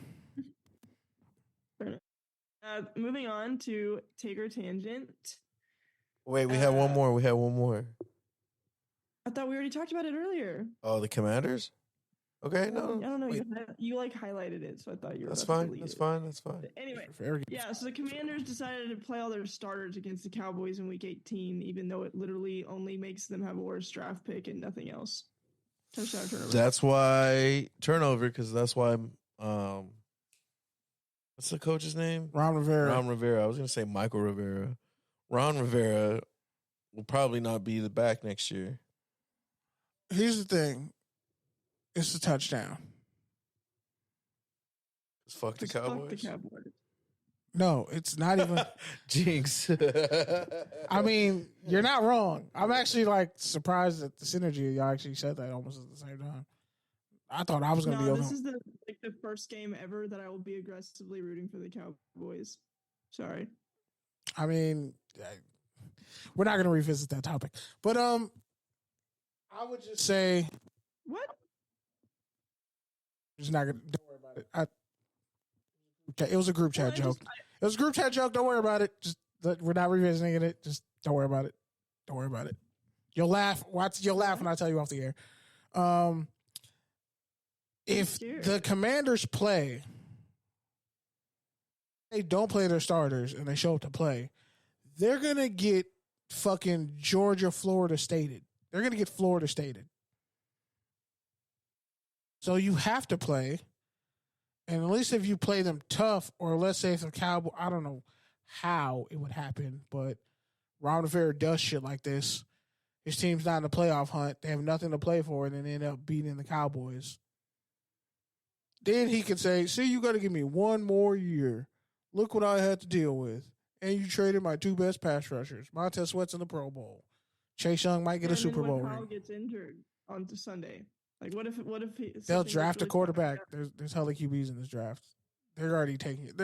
Moving on to Taker Tangent. Wait, we had one more. I thought we already talked about it earlier. Oh, the Commanders? Okay, no. I don't know. You like highlighted it, so I thought you were. That's fine. That's fine. That's fine. Anyway, so the Commanders decided to play all their starters against the Cowboys in Week 18, even though it literally only makes them have a worse draft pick and nothing else. Touchdown turnover. That's why turnover, because that's why. What's the coach's name? Ron Rivera. I was going to say Michael Rivera. Ron Rivera will probably not be the back next year. Here's the thing. It's a touchdown. Fuck the Cowboys. No, it's not even. Jinx. I mean, you're not wrong. I'm actually like surprised at the synergy. Y'all actually said that almost at the same time. I thought I was going to be able to. This is the first game ever that I will be aggressively rooting for the Cowboys. Sorry. I mean, we're not going to revisit that topic. But I would just say. What? Just not going to. Don't worry about it. It was a group chat joke. It was a group chat joke. Don't worry about it. We're not revisiting it. Just don't worry about it. Don't worry about it. You'll laugh. You'll laugh when I tell you off the air. If the Commanders play, they don't play their starters and they show up to play, they're going to get fucking Georgia, Florida stated. They're going to get Florida stated. So you have to play. And at least if you play them tough, or let's say if the Cowboy, I don't know how it would happen, but Ron Rivera does shit like this. His team's not in the playoff hunt. They have nothing to play for, and then they end up beating the Cowboys. Then he can say, see, you got to give me one more year. Look what I had to deal with. And you traded my two best pass rushers. Montez Sweat's in the Pro Bowl. Chase Young might get a Super Bowl ring. Kyle gets injured on Sunday. Like, what if they'll draft a quarterback? There's hella QBs in this draft. They're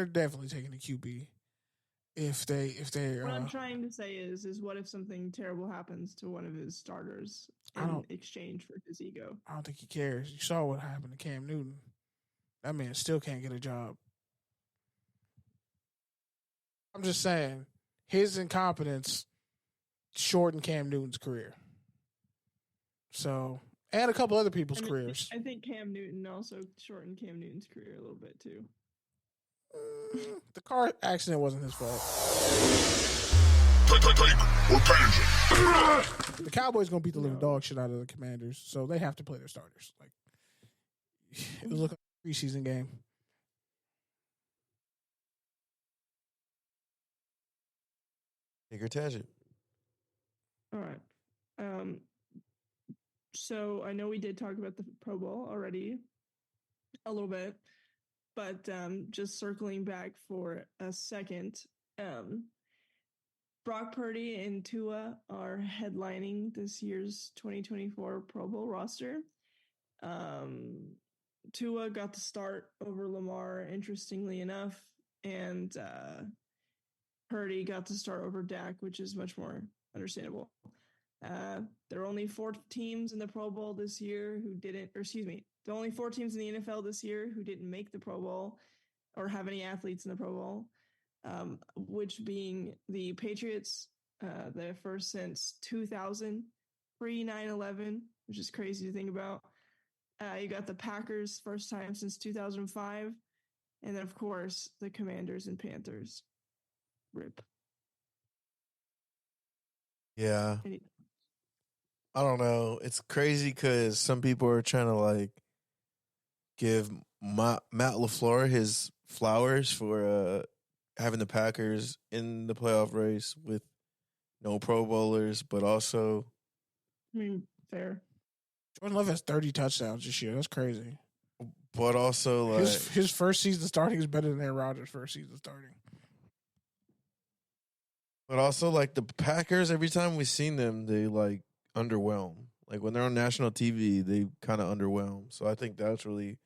definitely taking the QB. If they what I'm trying to say is what if something terrible happens to one of his starters in exchange for his ego? I don't think he cares. You saw what happened to Cam Newton. That man still can't get a job. I'm just saying, his incompetence shortened Cam Newton's career. So, and a couple other people's careers. I think Cam Newton also shortened Cam Newton's career a little bit too. The car accident wasn't his fault. The Cowboys gonna beat the living dog shit out of the Commanders, so they have to play their starters. Like, it was like a preseason game. Take your tangent. All right. So I know we did talk about the Pro Bowl already a little bit, but just circling back for a second, Brock Purdy and Tua are headlining this year's 2024 Pro Bowl roster. Tua got the start over Lamar, interestingly enough, and Purdy got to start over Dak, which is much more understandable. There are only 4 teams in the Pro Bowl this year who didn't, or excuse me, there are only 4 teams in the NFL this year who didn't make the Pro Bowl or have any athletes in the Pro Bowl, which being the Patriots, the first since 2000, pre-9/11, which is crazy to think about. You got the Packers, first time since 2005, and then, of course, the Commanders and Panthers. RIP. Yeah. I don't know. It's crazy because some people are trying to like give Matt LaFleur his flowers for having the Packers in the playoff race with no Pro Bowlers, but also, I mean, fair. Jordan Love has 30 touchdowns this year. That's crazy. But also, like, his first season starting is better than Aaron Rodgers' first season starting. But also, like, the Packers, every time we've seen them, they, like, underwhelm. Like, when they're on national TV, they kind of underwhelm. So I think that's really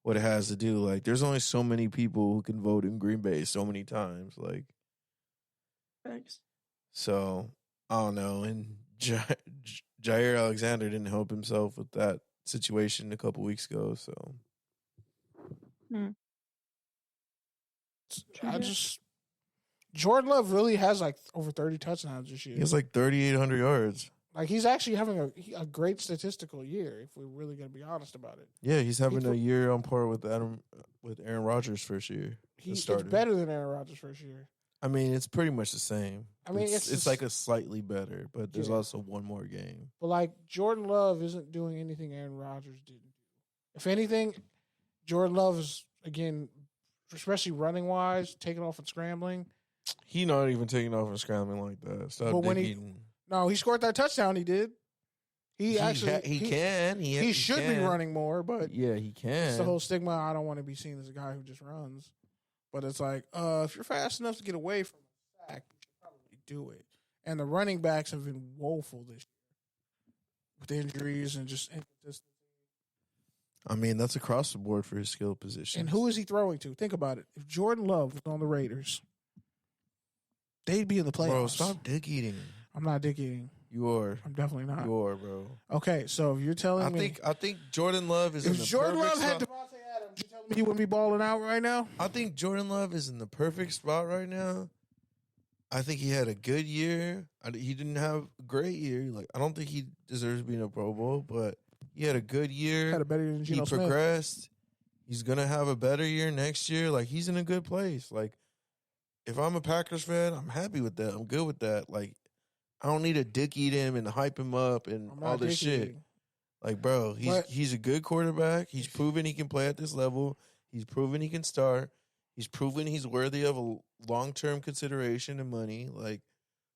what it has to do. Like, there's only so many people who can vote in Green Bay so many times. Like, thanks. So, I don't know. And Jair Alexander didn't help himself with that situation a couple weeks ago. So, Jordan Love really has like over 30 touchdowns this year. He has like 3,800 yards. Like, he's actually having a great statistical year, if we're really going to be honest about it. Yeah, he's having a year on par with Aaron Rodgers' first year. It's better than Aaron Rodgers' first year. I mean, it's pretty much the same. I mean, it's like a slightly better, but there's also one more game. But like, Jordan Love isn't doing anything Aaron Rodgers didn't do. If anything, Jordan Love is, again, especially running wise, taking off and scrambling. He not even taking off and scrambling like that. Stop digging. He scored that touchdown. He did. He should be running more, but yeah, he can. It's the whole stigma. I don't want to be seen as a guy who just runs. But it's like, if you're fast enough to get away from a sack, you should probably do it. And the running backs have been woeful this year with injuries and just inconsistency. I mean, that's across the board for his skill position. And who is he throwing to? Think about it. If Jordan Love was on the Raiders, they'd be in the playoffs. Bro, stop dick eating. I'm not dick eating. You are. I'm definitely not. You are, bro. Okay, so if you're telling me, I think Jordan Love is. If Jordan Love had Devontae Adams, you telling me he wouldn't be balling out right now? I think Jordan Love is in the perfect spot right now. I think he had a good year. He didn't have a great year. Like, I don't think he deserves to be in a Pro Bowl, but He had a good year. Had a better year than Geno He Smith. progressed. He's going to have a better year next year. Like, he's in a good place. Like, if I'm a Packers fan, I'm happy with that. I'm good with that. Like, I don't need to dick eat him and hype him up and all this shit. Like, bro, he's a good quarterback. He's proven he can play at this level. He's proven he can start. He's proven he's worthy of a long-term consideration and money. Like,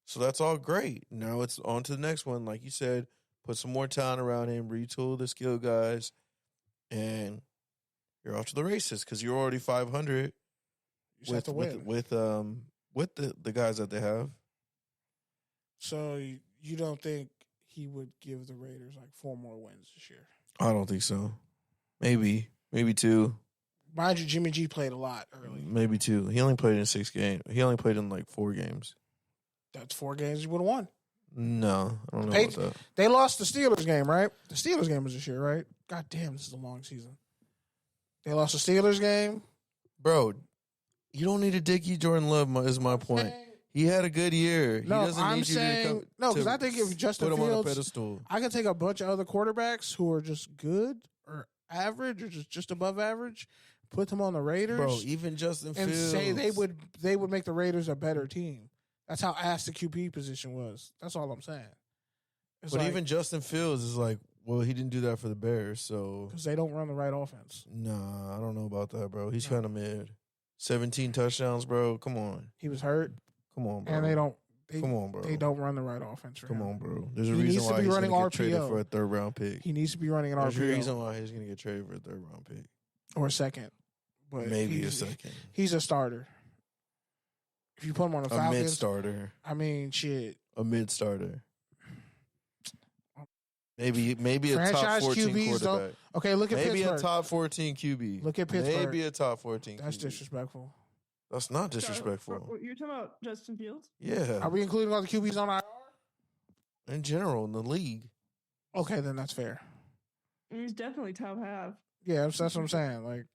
so that's all great. Now it's on to the next one. Like you said, put some more talent around him, retool the skill guys, and you're off to the races because you're already 500 with the guys that they have. So you don't think he would give the Raiders like 4 more wins this year? I don't think so. Maybe 2. Mind you, Jimmy G played a lot early. Maybe 2. He only played in 6 games. He only played in like 4 games. That's 4 games he would have won. No, I don't know about that. They lost the Steelers game, right? The Steelers game was this year, right? God damn, this is a long season. They lost the Steelers game. Bro, you don't need a Dickie Jordan Love, is my point. He had a good year. No, he doesn't I'm need saying, you to come no, because I think if Justin put him on a Fields, pedestal. I can take a bunch of other quarterbacks who are just good or average or just above average, put them on the Raiders. Bro, even Justin and Fields. say they would make the Raiders a better team. That's how ass the QB position was. That's all I'm saying. But like, even Justin Fields is like, well, he didn't do that for the Bears, so. Because they don't run the right offense. Nah, I don't know about that, bro. He's kind of mid. 17 touchdowns, bro. Come on. He was hurt. Come on, bro. And they don't. Come on, bro. They don't run the right offense for him. Come on, bro. There's a reason why he's going to get traded for a 3rd round pick. He needs to be running an RPO. There's a reason why he's going to get traded for a 3rd round pick. Or a second. But maybe a second. He's a starter. If you put him on the Falcons. A mid-starter. I mean, shit. A mid-starter. Maybe a franchise top 14 QBs quarterback. Okay, look at maybe Pittsburgh. A top 14 QB. Look at Pittsburgh. Maybe a top 14 That's QB. disrespectful. That's not disrespectful. So, you're talking about Justin Fields? Yeah. Are we including all the QBs on IR? In general, in the league. Okay, then that's fair. He's definitely top half. Yeah, that's what I'm saying. Like,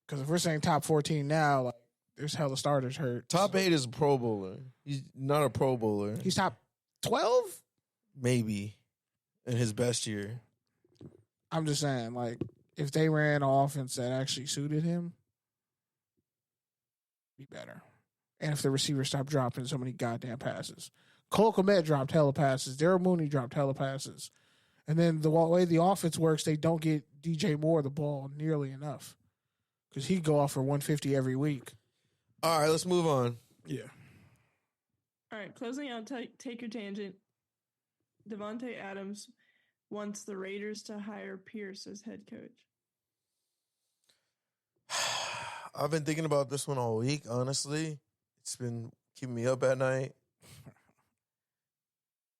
because if we're saying top 14 now, like, there's hella starters hurt. Top 8 is a Pro Bowler. He's not a Pro Bowler. He's top 12? Maybe. In his best year. I'm just saying, like, if they ran an offense that actually suited him, be better. And if the receivers stopped dropping so many goddamn passes. Cole Kmet dropped hella passes. Darryl Mooney dropped hella passes. And then the way the offense works, they don't get DJ Moore the ball nearly enough. Because he'd go off for 150 every week. All right, let's move on. Yeah. All right, closing out, take your tangent. Devontae Adams wants the Raiders to hire Pierce as head coach. I've been thinking about this one all week, honestly. It's been keeping me up at night.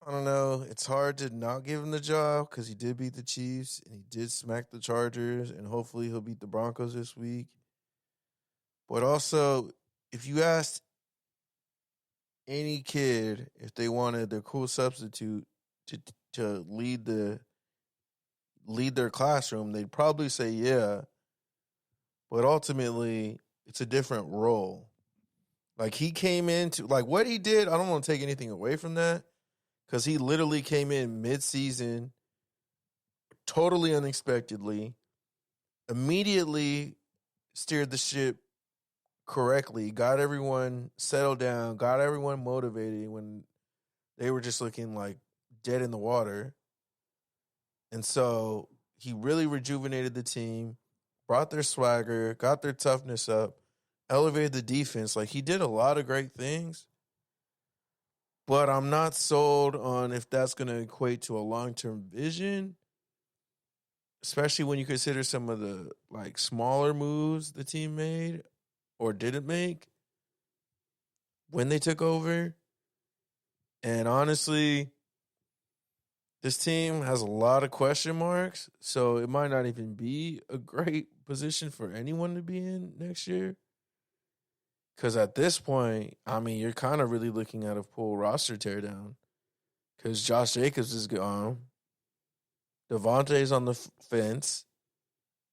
I don't know. It's hard to not give him the job because he did beat the Chiefs and he did smack the Chargers, and hopefully he'll beat the Broncos this week. But also, if you asked any kid if they wanted their cool substitute to lead their classroom, they'd probably say yeah. But ultimately, it's a different role. Like, he came into, like, what he did, I don't want to take anything away from that, because he literally came in mid-season, totally unexpectedly, immediately steered the ship correctly, got everyone settled down, got everyone motivated when they were just looking like dead in the water. And so he really rejuvenated the team, brought their swagger, got their toughness up, elevated the defense. Like, he did a lot of great things. But I'm not sold on if that's going to equate to a long-term vision, especially when you consider some of the, like, smaller moves the team made or didn't make when they took over. And honestly, this team has a lot of question marks, so it might not even be a great position for anyone to be in next year. Because at this point, I mean, you're kind of really looking at a full roster teardown. Because Josh Jacobs is gone. Devontae's on the fence.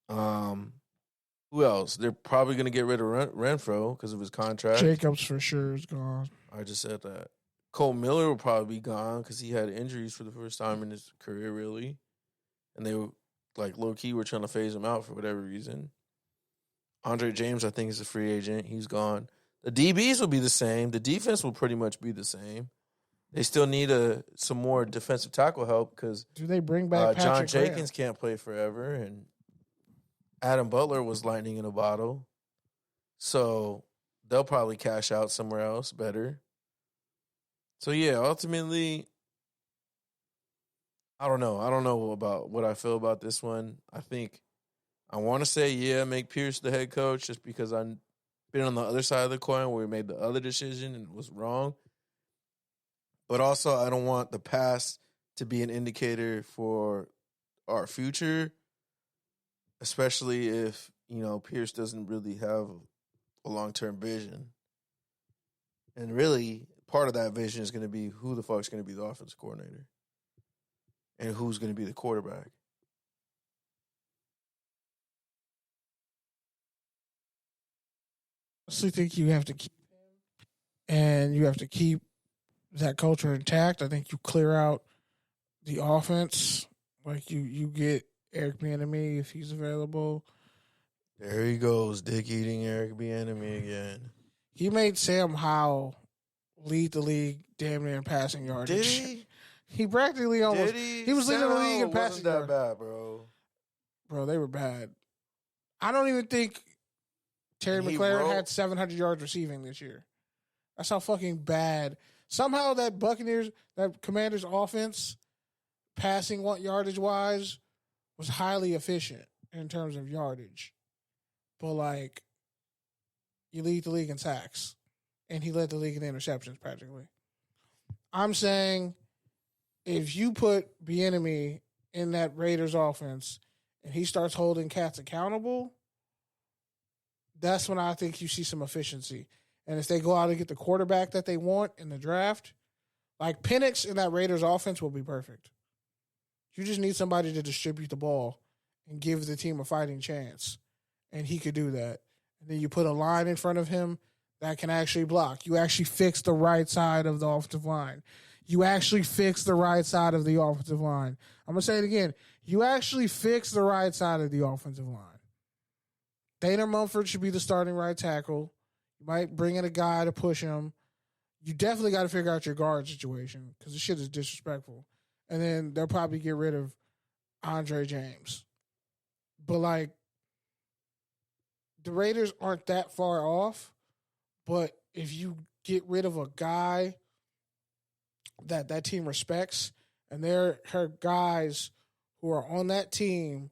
Who else? They're probably going to get rid of Renfro because of his contract. Jacobs for sure is gone. I just said that. Cole Miller will probably be gone because he had injuries for the first time in his career, really. and they were like low key were trying to phase him out for whatever reason. Andre James, I think, is a free agent. He's gone. The DBs will be the same. The defense will pretty much be the same. They still need some more defensive tackle help because do they bring back John Patrick Graham? Jenkins can't play forever, and Adam Butler was lightning in a bottle. So they'll probably cash out somewhere else better. So, yeah, ultimately, I don't know. I don't know about what I feel about this one. I think I want to say, yeah, make Pierce the head coach just because I've been on the other side of the coin where we made the other decision and it was wrong. But also, I don't want the past to be an indicator for our future, especially if, Pierce doesn't really have a long-term vision. And really, part of that vision is going to be who the fuck's going to be the offensive coordinator and who's going to be the quarterback. I honestly think you have to keep him, and you have to keep that culture intact. I think you clear out the offense. Like you get Eric Bieniemy if he's available. There he goes, dick eating Eric Bieniemy again. He made Sam Howell lead the league damn near in passing yardage. Did he? He practically almost. Did he? He was leading the league in passing wasn't that yardage. bad, bro. Bro, they were bad. I don't even think Terry And he McLaurin wrote- had 700 yards receiving this year. That's how fucking bad. Somehow that Commanders offense, passing yardage wise, was highly efficient in terms of yardage. But like, you lead the league in sacks, and he led the league in interceptions practically. I'm saying, if you put Bieniemy in that Raiders offense and he starts holding cats accountable, that's when I think you see some efficiency. And if they go out and get the quarterback that they want in the draft, like Penix in that Raiders offense will be perfect. You just need somebody to distribute the ball and give the team a fighting chance. And he could do that. And then you put a line in front of him that can actually block. You actually fix the right side of the offensive line. You actually fix the right side of the offensive line. I'm going to say it again. You actually fix the right side of the offensive line. Dana Mumford should be the starting right tackle. You might bring in a guy to push him. You definitely got to figure out your guard situation because this shit is disrespectful. And then they'll probably get rid of Andre James. But, like, the Raiders aren't that far off. But if you get rid of a guy that team respects, and there are guys who are on that team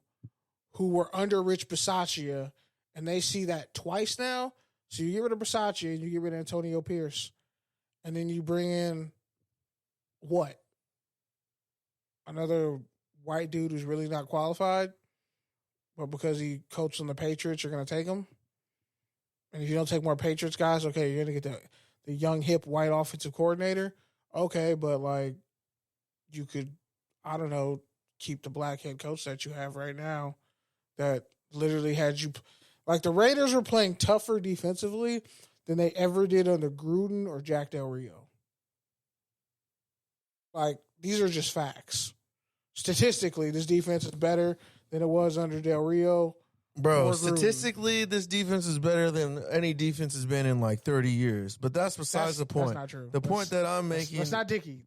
who were under Rich Bisaccia, and they see that twice now. So you get rid of Bisaccia and you get rid of Antonio Pierce, and then you bring in what? Another white dude who's really not qualified, but because he coached on the Patriots, you're going to take him? And if you don't take more Patriots guys, okay, you're going to get the young, hip, white offensive coordinator. Okay, but, like, you could, I don't know, keep the black head coach that you have right now that literally had you. Like, the Raiders were playing tougher defensively than they ever did under Gruden or Jack Del Rio. Like, these are just facts. Statistically, this defense is better than it was under Del Rio. Bro, statistically, this defense is better than any defense has been in like 30 years. But that's besides the point. That's not true. The point that I'm making. That's not Dickey.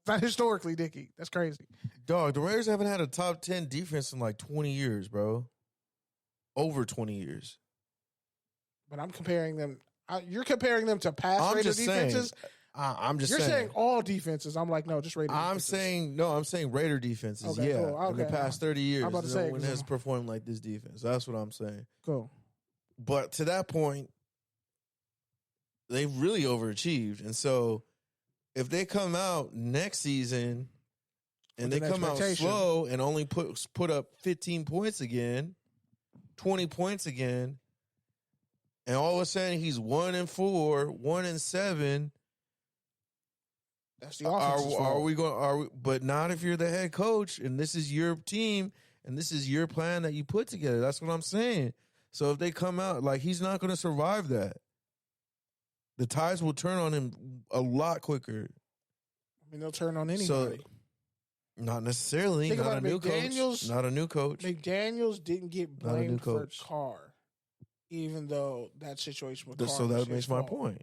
It's not historically Dickey. That's crazy. Dog, the Raiders haven't had a top 10 defense in like 20 years, bro. Over 20 years. But I'm comparing them. You're comparing them to pass Raider defenses. I'm just You're saying. saying all defenses. I'm like, no, just Raider defenses. I'm saying Raider defenses. Okay, yeah, cool. in the Okay. past 30 years, I'm about to say, no one has performed like this defense. That's what I'm saying. Cool. But to that point, they've really overachieved. And so if they come out next season and With they an come out expectation. slow and only put up 15 points again, 20 points again, and all of a sudden he's 1-4, 1-7. That's the offense's fault. But not if you're the head coach and this is your team and this is your plan that you put together. That's what I'm saying. So if they come out, like, he's not going to survive that. The tides will turn on him a lot quicker. I mean, they'll turn on anybody. So, Not necessarily. Think Not a about new McDaniels. coach. Not a new coach. McDaniels didn't get Not a new blamed for coach. Carr, even though that situation with Carr So was that his makes my fault. point.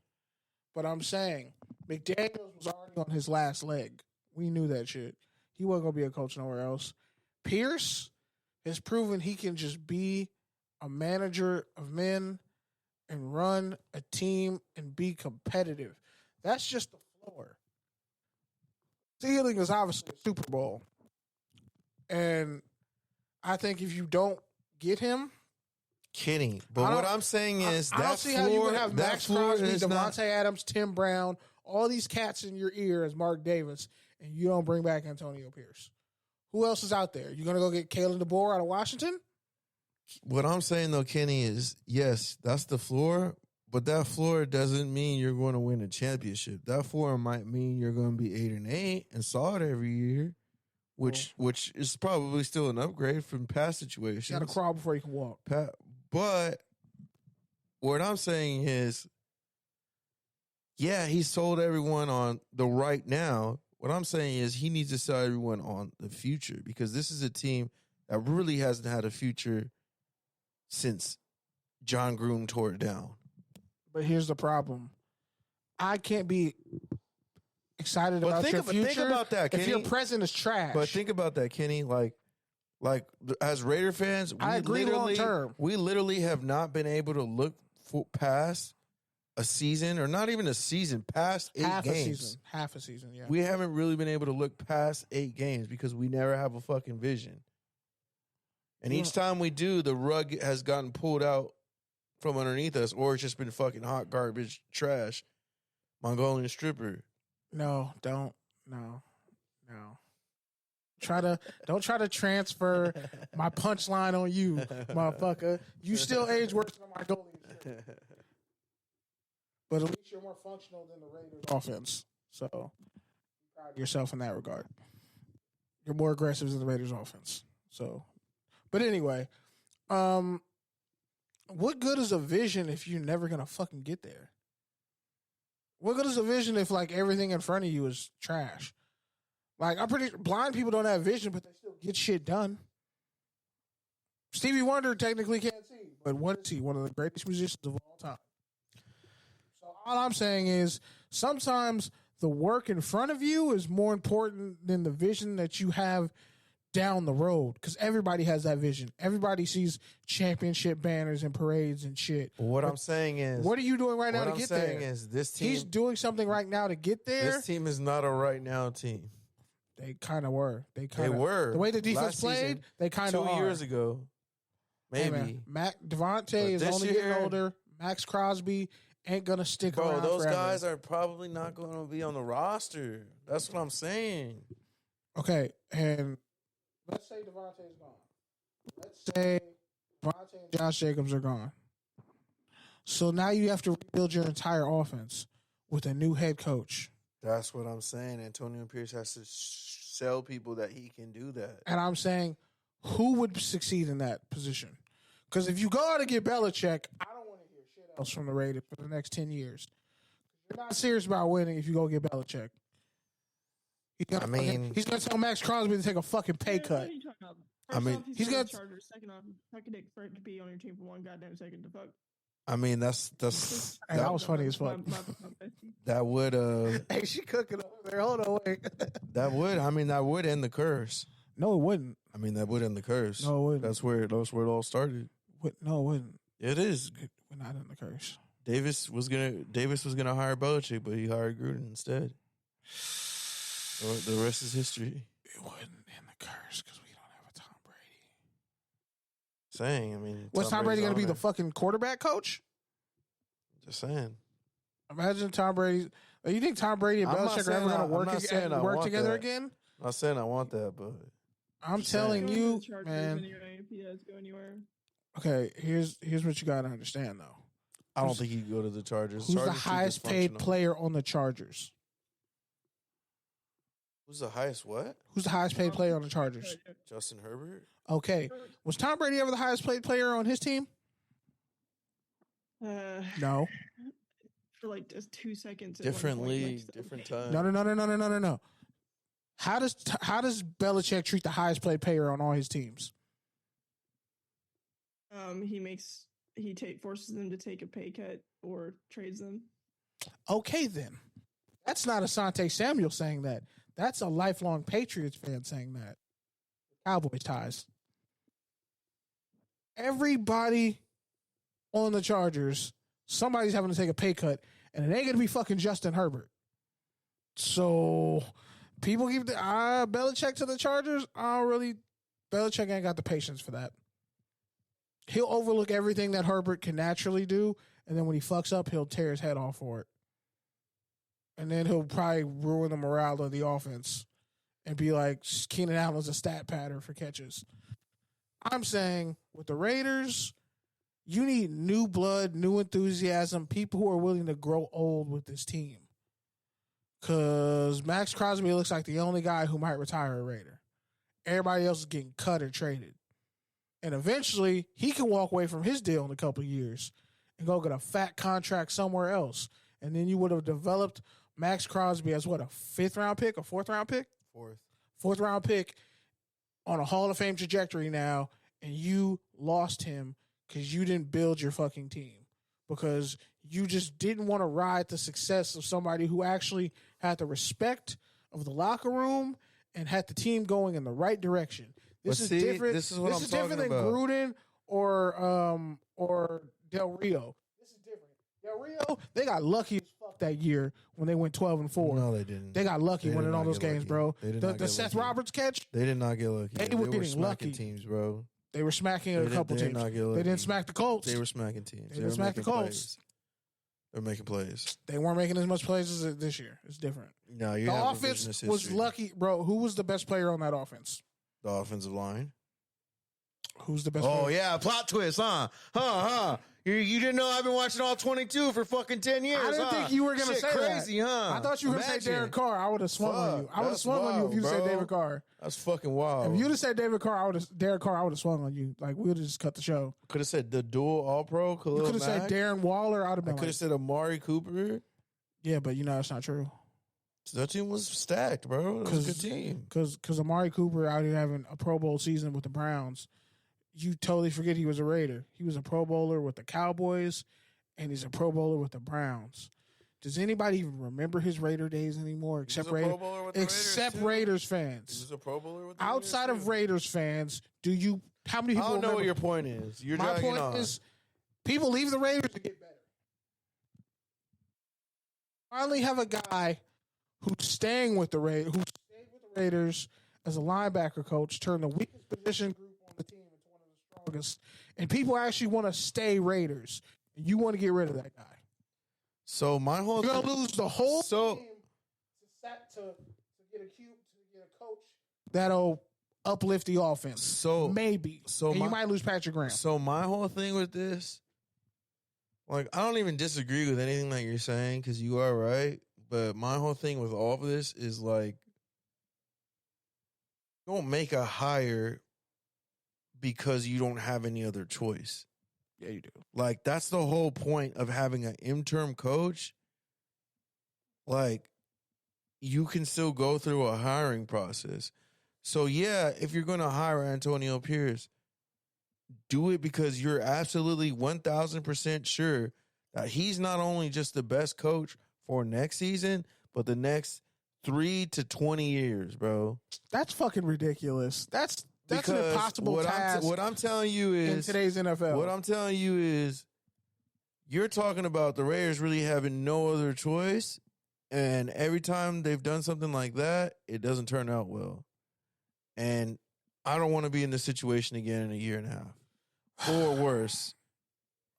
But I'm saying McDaniels was already on his last leg. We knew that shit. He wasn't going to be a coach nowhere else. Pierce has proven he can just be a manager of men and run a team and be competitive. That's just the floor. Ceiling is obviously a Super Bowl. And I think if you don't get him, Kenny. But what I'm saying is I don't see how you would have Max Crosby, Devontae Adams, Tim Brown, all these cats in your ear as Mark Davis, and you don't bring back Antonio Pierce. Who else is out there? You going to go get Kalen DeBoer out of Washington? What I'm saying, though, Kenny, is yes, that's the floor, but that floor doesn't mean you're going to win a championship. That floor might mean you're going to be 8-8 and solid every year, which is probably still an upgrade from past situations. You got to crawl before you can walk. But what I'm saying is, yeah, he sold everyone on the right now. What I'm saying is he needs to sell everyone on the future because this is a team that really hasn't had a future since John Gruden tore it down. But here's the problem. I can't be excited about your future. Think about that, Kenny. If your present is trash. But think about that, Kenny. Like as Raider fans, I agree long term. We literally have not been able to look past a season, or not even a season, past 8 games. Half a season, yeah. We haven't really been able to look past 8 games because we never have a fucking vision. And each time we do, the rug has gotten pulled out from underneath us, or it's just been fucking hot garbage trash. Mongolian stripper. No. Don't try to transfer my punchline on you, motherfucker. You still age worse than my Mongolian stripper. But at least you're more functional than the Raiders offense. So be proud of yourself in that regard. You're more aggressive than the Raiders offense. So, but anyway, what good is a vision if you're never going to fucking get there? What good is a vision if like everything in front of you is trash? Like I'm pretty blind people don't have vision, but they still get shit done. Stevie Wonder technically can't see, but what is he? One of the greatest musicians of all time. So all I'm saying is sometimes the work in front of you is more important than the vision that you have down the road, because everybody has that vision. Everybody sees championship banners and parades and shit. What I'm saying is, what are you doing right now to get there? What I'm saying is, this team. He's doing something right now to get there. This team is not a right now team. They kind of were. They were. The way the defense played, they kind of 2 years ago. Maybe. Hey Devontae is only getting older. Max Crosby ain't going to stick around those forever. guys are probably not going to be on the roster. That's what I'm saying. Okay, and let's say Devontae is gone. Let's say Devontae and Josh Jacobs are gone. So now you have to rebuild your entire offense with a new head coach. That's what I'm saying. Antonio Pierce has to sell people that he can do that. And I'm saying, who would succeed in that position? Because if you go out and get Belichick, I don't want to hear shit else from the Raiders for the next 10 years. You're not serious about winning if you go get Belichick. He's going to tell Max Crosby to take a fucking pay cut. He's got Chargers. Second off, I could expect to be on your team for one goddamn second to fuck. I mean, that was funny as fuck. That would hey, she cooking over there. Hold on, wait. that would end the curse. No, it wouldn't. I mean, that would end the curse. No, it wouldn't. That's where it all started. No, it wouldn't. It is. We're not in the curse. Davis was gonna hire Belichick, but he hired Gruden instead. The rest is history. It wasn't in the curse because we don't have a Tom Brady. Saying, I mean, what's Tom Brady going to be, the fucking quarterback coach? Just saying. Imagine Tom Brady. You think Tom Brady and Belichick are ever going to work together again? I'm not saying I want that, but I'm telling you, man. Okay, here's what you got to understand, though. I don't think he could go to the Chargers. Who's the highest paid player on the Chargers? Who's the highest what? Who's the highest paid player on the Chargers? Justin Herbert. Okay. Was Tom Brady ever the highest paid player on his team? No. For like just 2 seconds. Different league, different time. No. How does Belichick treat the highest paid player on all his teams? He forces them to take a pay cut or trades them. Okay, then. That's not Asante Samuel saying that. That's a lifelong Patriots fan saying that. Cowboys ties. Everybody on the Chargers, somebody's having to take a pay cut, and it ain't going to be fucking Justin Herbert. So people give the Belichick to the Chargers. Belichick ain't got the patience for that. He'll overlook everything that Herbert can naturally do, and then when he fucks up, he'll tear his head off for it. And then he'll probably ruin the morale of the offense and be like, Keenan Allen's a stat pattern for catches. I'm saying with the Raiders, you need new blood, new enthusiasm, people who are willing to grow old with this team. Because Max Crosby looks like the only guy who might retire a Raider. Everybody else is getting cut or traded. And eventually, he can walk away from his deal in a couple of years and go get a fat contract somewhere else. And then you would have developed Max Crosby as what, a 5th round pick, a 4th round pick? 4th round pick on a Hall of Fame trajectory now, and you lost him because you didn't build your fucking team. Because you just didn't want to ride the success of somebody who actually had the respect of the locker room and had the team going in the right direction. This is different. This is different than Gruden or Del Rio. This is different. Del Rio, they got lucky as fuck that year when they went 12-4. No, they didn't. They got lucky winning all those games, bro. The Seth Roberts catch. They did not get lucky. They were getting lucky teams, bro. They were smacking a couple teams. They didn't smack the Colts. They were smacking teams. They didn't smack the Colts. They're making plays. They weren't making as much plays as this year. It's different. No, the offense was lucky, bro. Who was the best player on that offense? The offensive line. Who's the best player? player? Yeah, plot twist, huh? You didn't know I've been watching all 22 for fucking 10 years, I didn't think you were going to say crazy, that. huh? I thought you were going to say Derek Carr. I would have swung on you. I would have swung on you if you said David Carr. That's fucking wild. If you'd have said Derek Carr, I would have swung on you. Like, we would have just cut the show. Could have said the dual All-Pro, You could have said Darren Waller. I would have been could have said Amari Cooper. Yeah, but you know that's not true. So that team was stacked, bro. It was a good team. Because Amari Cooper out here having a Pro Bowl season with the Browns, you totally forget he was a Raider. He was a Pro Bowler with the Cowboys, and he's a Pro Bowler with the Browns. Does anybody even remember his Raider days anymore? Except Raiders fans. He was a Pro Bowler with the Outside of Raiders fans, how many people I don't know remember? what your point is. My point is people leave the Raiders to get better. Finally have a guy who's staying with the Raiders as a linebacker coach, turn the weakest position group on the team into one of the strongest, and people actually want to stay Raiders. And you want to get rid of that guy. So my whole you're gonna lose the whole team to get a coach that'll uplift the offense. So maybe. You might lose Patrick Graham. So my whole thing with this, like, I don't even disagree with anything that you're saying because you are right. But my whole thing with all of this is like, don't make a hire because you don't have any other choice. Yeah, you do. Like, that's the whole point of having an interim coach. Like, you can still go through a hiring process. So, yeah, if you're going to hire Antonio Pierce, do it because you're absolutely 1,000% sure that he's not only just the best coach for next season, but the next 3 to 20 years, bro. That's fucking ridiculous. That's an impossible task. What I'm telling you is in today's NFL. What I'm telling you is you're talking about the Raiders really having no other choice, and every time they've done something like that, it doesn't turn out well. And I don't want to be in this situation again in a year and a half or worse.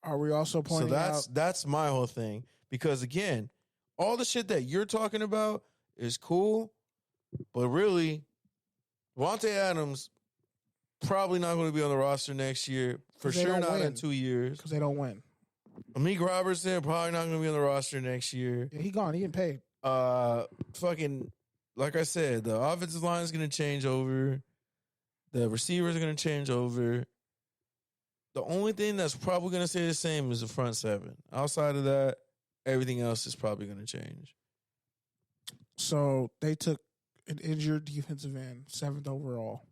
Are we also pointing out? That's my whole thing. Because, again, all the shit that you're talking about is cool, but really, Devontae Adams probably not going to be on the roster next year. For sure not in 2 years. Because they don't win. Amik Robertson probably not going to be on the roster next year. Yeah, he gone. He getting paid. Fucking, like I said, the offensive line is going to change over. The receivers are going to change over. The only thing that's probably going to stay the same is the front seven. Outside of that, everything else is probably going to change. So they took an injured defensive end, 7th overall.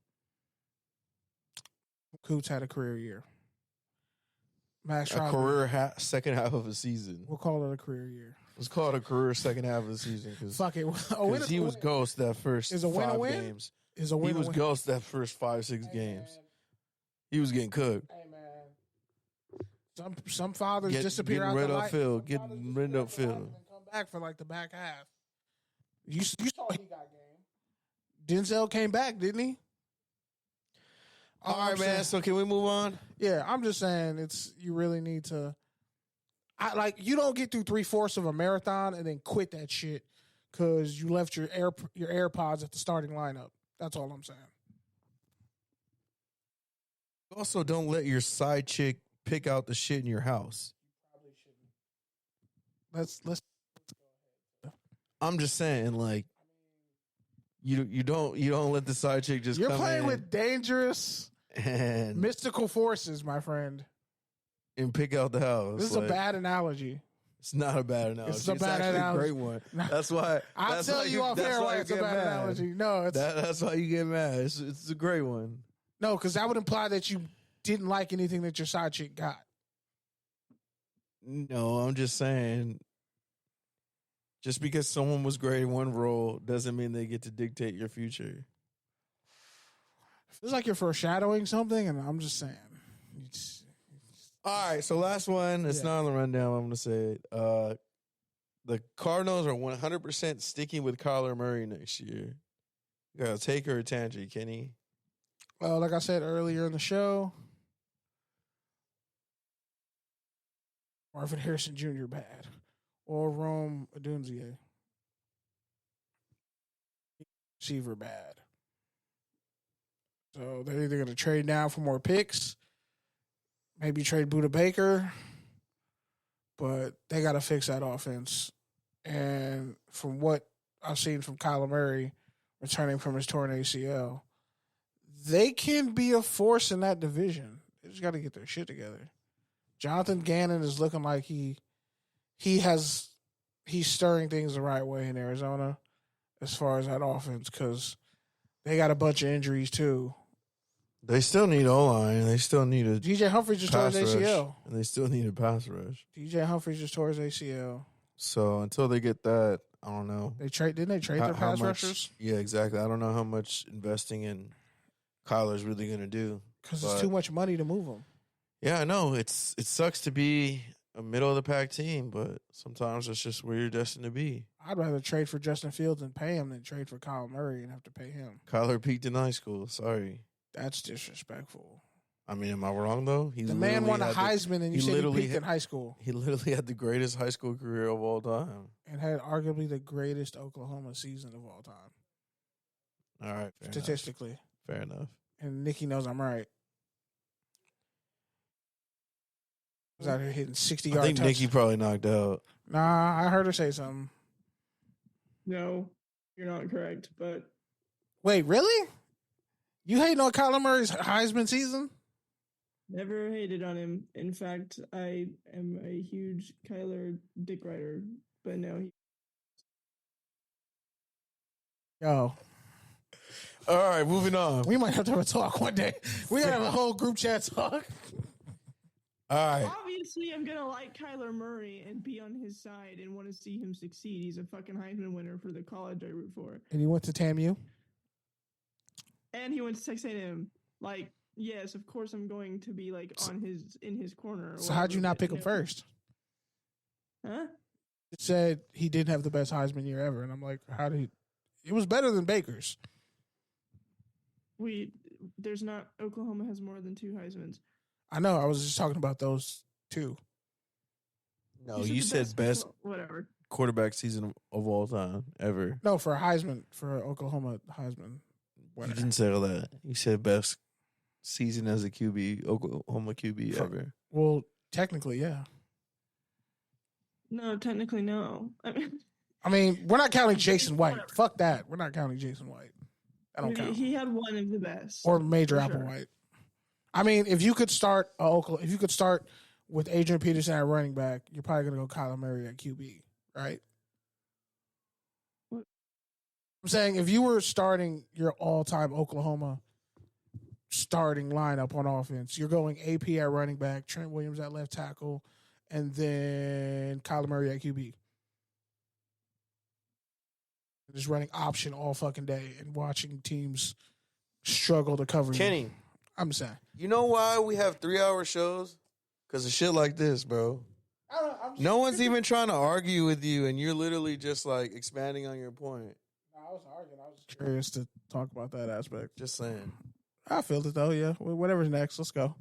Coots had a career year. Max A Crosby, career second half of a season. we'll call it a career year. Let's call it a career second half of the season because Fuck it. A win is he a was win. ghost that first Is a win a 5 win? games. Is a win He was a win. ghost that first 5-6 games. Man. He was getting cooked. Hey man. Some fathers disappear getting out rid the of light. Phil. Getting rid of Phil. And come back for like the back half. You saw he got game. Denzel came back, didn't he? All right, man. So can we move on? Yeah, I'm just saying you really need to. You don't get through 3/4 of a marathon and then quit that shit because you left your AirPods at the starting lineup. That's all I'm saying. Also, don't let your side chick pick out the shit in your house. Probably shouldn't. Let's. I'm just saying, like, you don't let the side chick just. You're come playing in with dangerous, and mystical forces, my friend. pick out the house. This is a bad analogy. It's not a bad analogy. It's a bad actually analogy. a great one. That's why. I'll tell you off air why it's a bad analogy. No, that's why you get mad. It's a great one. No, because that would imply that you didn't like anything that your side chick got. No, I'm just saying. Just because someone was great in one role doesn't mean they get to dictate your future. Feels like you're foreshadowing something, and I'm just saying. All right, so last one. It's not on the rundown. I'm going to say it. The Cardinals are 100% sticking with Kyler Murray next year. You got to take her or Tangy, Kenny. Well, like I said earlier in the show, Marvin Harrison Jr. bad. Or Rome Odunze. Receiver bad. So they're either going to trade now for more picks, maybe trade Buda Baker, but they got to fix that offense. And from what I've seen from Kyler Murray returning from his torn ACL, they can be a force in that division. They just got to get their shit together. Jonathan Gannon is looking like he's stirring things the right way in Arizona as far as that offense because they got a bunch of injuries too. They still need O-line. They still need a DJ Humphries just tore his ACL. Rush, and they still need a pass rush. DJ Humphries just tore his ACL. So until they get that, I don't know. Didn't they trade their pass rushers? Yeah, exactly. I don't know how much investing in Kyler's really going to do. Because it's too much money to move them. Yeah, I know. It sucks to be a middle of the pack team, but sometimes it's just where you're destined to be. I'd rather trade for Justin Fields and pay him than trade for Kyle Murray and have to pay him. Kyler peaked in high school. Sorry. That's disrespectful. I mean, am I wrong, though? The man won a Heisman and you said he peaked in high school. He literally had the greatest high school career of all time. And had arguably the greatest Oklahoma season of all time. All right. Statistically. Fair enough. And Nikki knows I'm right. I was out here hitting 60-yard I think Nikki probably knocked out. Nah, I heard her say something. No, you're not correct, but... Wait, really? You hating on Kyler Murray's Heisman season? Never hated on him. In fact, I am a huge Kyler dick rider, but no. Yo. All right, moving on. We might have to have a talk one day. We gotta have a whole group chat talk. All right. Obviously, I'm going to like Kyler Murray and be on his side and want to see him succeed. He's a fucking Heisman winner for the college I root for. And he went to TAMU? And he went to Texas A&M. Like, yes, of course I'm going to be like in his corner. So how'd you not pick him first? Huh? It said he didn't have the best Heisman year ever. And I'm like, how did he? It was better than Baker's. Oklahoma has more than 2 Heismans. I know. I was just talking about those 2. No, you said best whatever quarterback season of all time ever. No, for a Heisman, for Oklahoma Heisman winner. You didn't say all that. You said best season as a QB, Oklahoma QB ever. Well, technically, yeah. No, technically, no. I mean, we're not counting Jason White. Fuck that. We're not counting Jason White. I don't count. He had one of the best. Or Major Applewhite. I mean, if you could start with Adrian Peterson at running back, you're probably going to go Kyler Murray at QB, right? What? I'm saying if you were starting your all-time Oklahoma starting lineup on offense, you're going AP at running back, Trent Williams at left tackle, and then Kyler Murray at QB. Just running option all fucking day and watching teams struggle to cover Kenny, you. I'm saying. You know why we have 3-hour shows? Because of shit like this, bro. No one's even trying to argue with you, and you're literally just like expanding on your point. I wasn't arguing. I was just curious to talk about that aspect. Just saying. I feel it though, yeah. Whatever's next, let's go.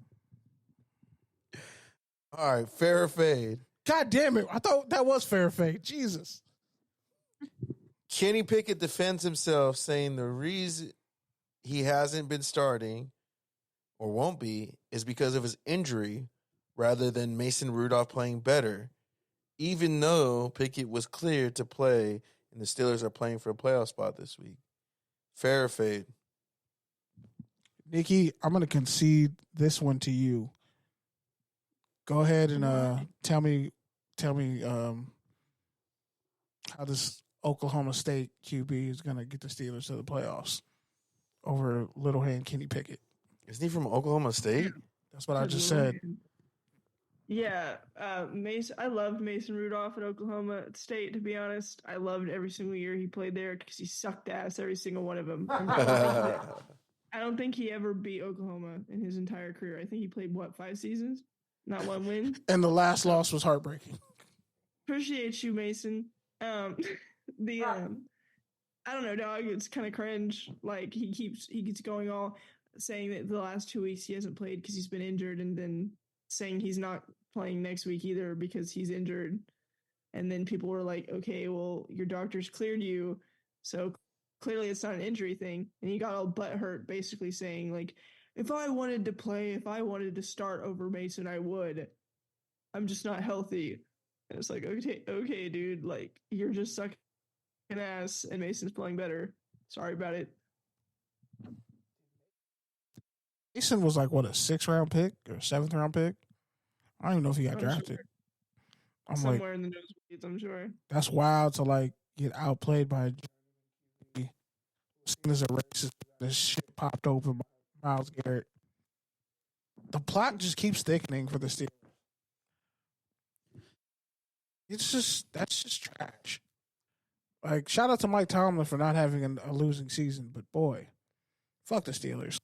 All right, fair or fade. God damn it. I thought that was fair or fade. Jesus. Kenny Pickett defends himself, saying the reason he hasn't been starting or won't be is because of his injury rather than Mason Rudolph playing better, even though Pickett was cleared to play and the Steelers are playing for a playoff spot this week. Fair or fade? Nikki, I'm going to concede this one to you. Go ahead and tell me how this Oklahoma State QB is going to get the Steelers to the playoffs over little hand Kenny Pickett. Isn't he from Oklahoma State? That's what I just said. Yeah, Mason. I loved Mason Rudolph at Oklahoma State. To be honest, I loved every single year he played there because he sucked ass every single one of them. I don't think he ever beat Oklahoma in his entire career. I think he played 5 seasons, not one win. And the last loss was heartbreaking. Appreciate you, Mason. I don't know, dog. It's kind of cringe. Like he keeps going all saying that the last 2 weeks he hasn't played because he's been injured, and then saying he's not playing next week either because he's injured. And then people were like, okay, well, your doctor's cleared you, so clearly it's not an injury thing. And he got all butthurt, basically saying, like, if I wanted to play, if I wanted to start over Mason, I would. I'm just not healthy. And it's like, okay, dude, like, you're just sucking ass and Mason's playing better. Sorry about it. Mason was like, what, a 6th-round pick or 7th-round pick? I don't even know if he got drafted. Sure. I'm somewhere like, in the nosebleeds, I'm sure. That's wild to like get outplayed by seen as a racist. This shit popped open by Myles Garrett. The plot just keeps thickening for the Steelers. That's just trash. Like, shout out to Mike Tomlin for not having a losing season, but boy, fuck the Steelers.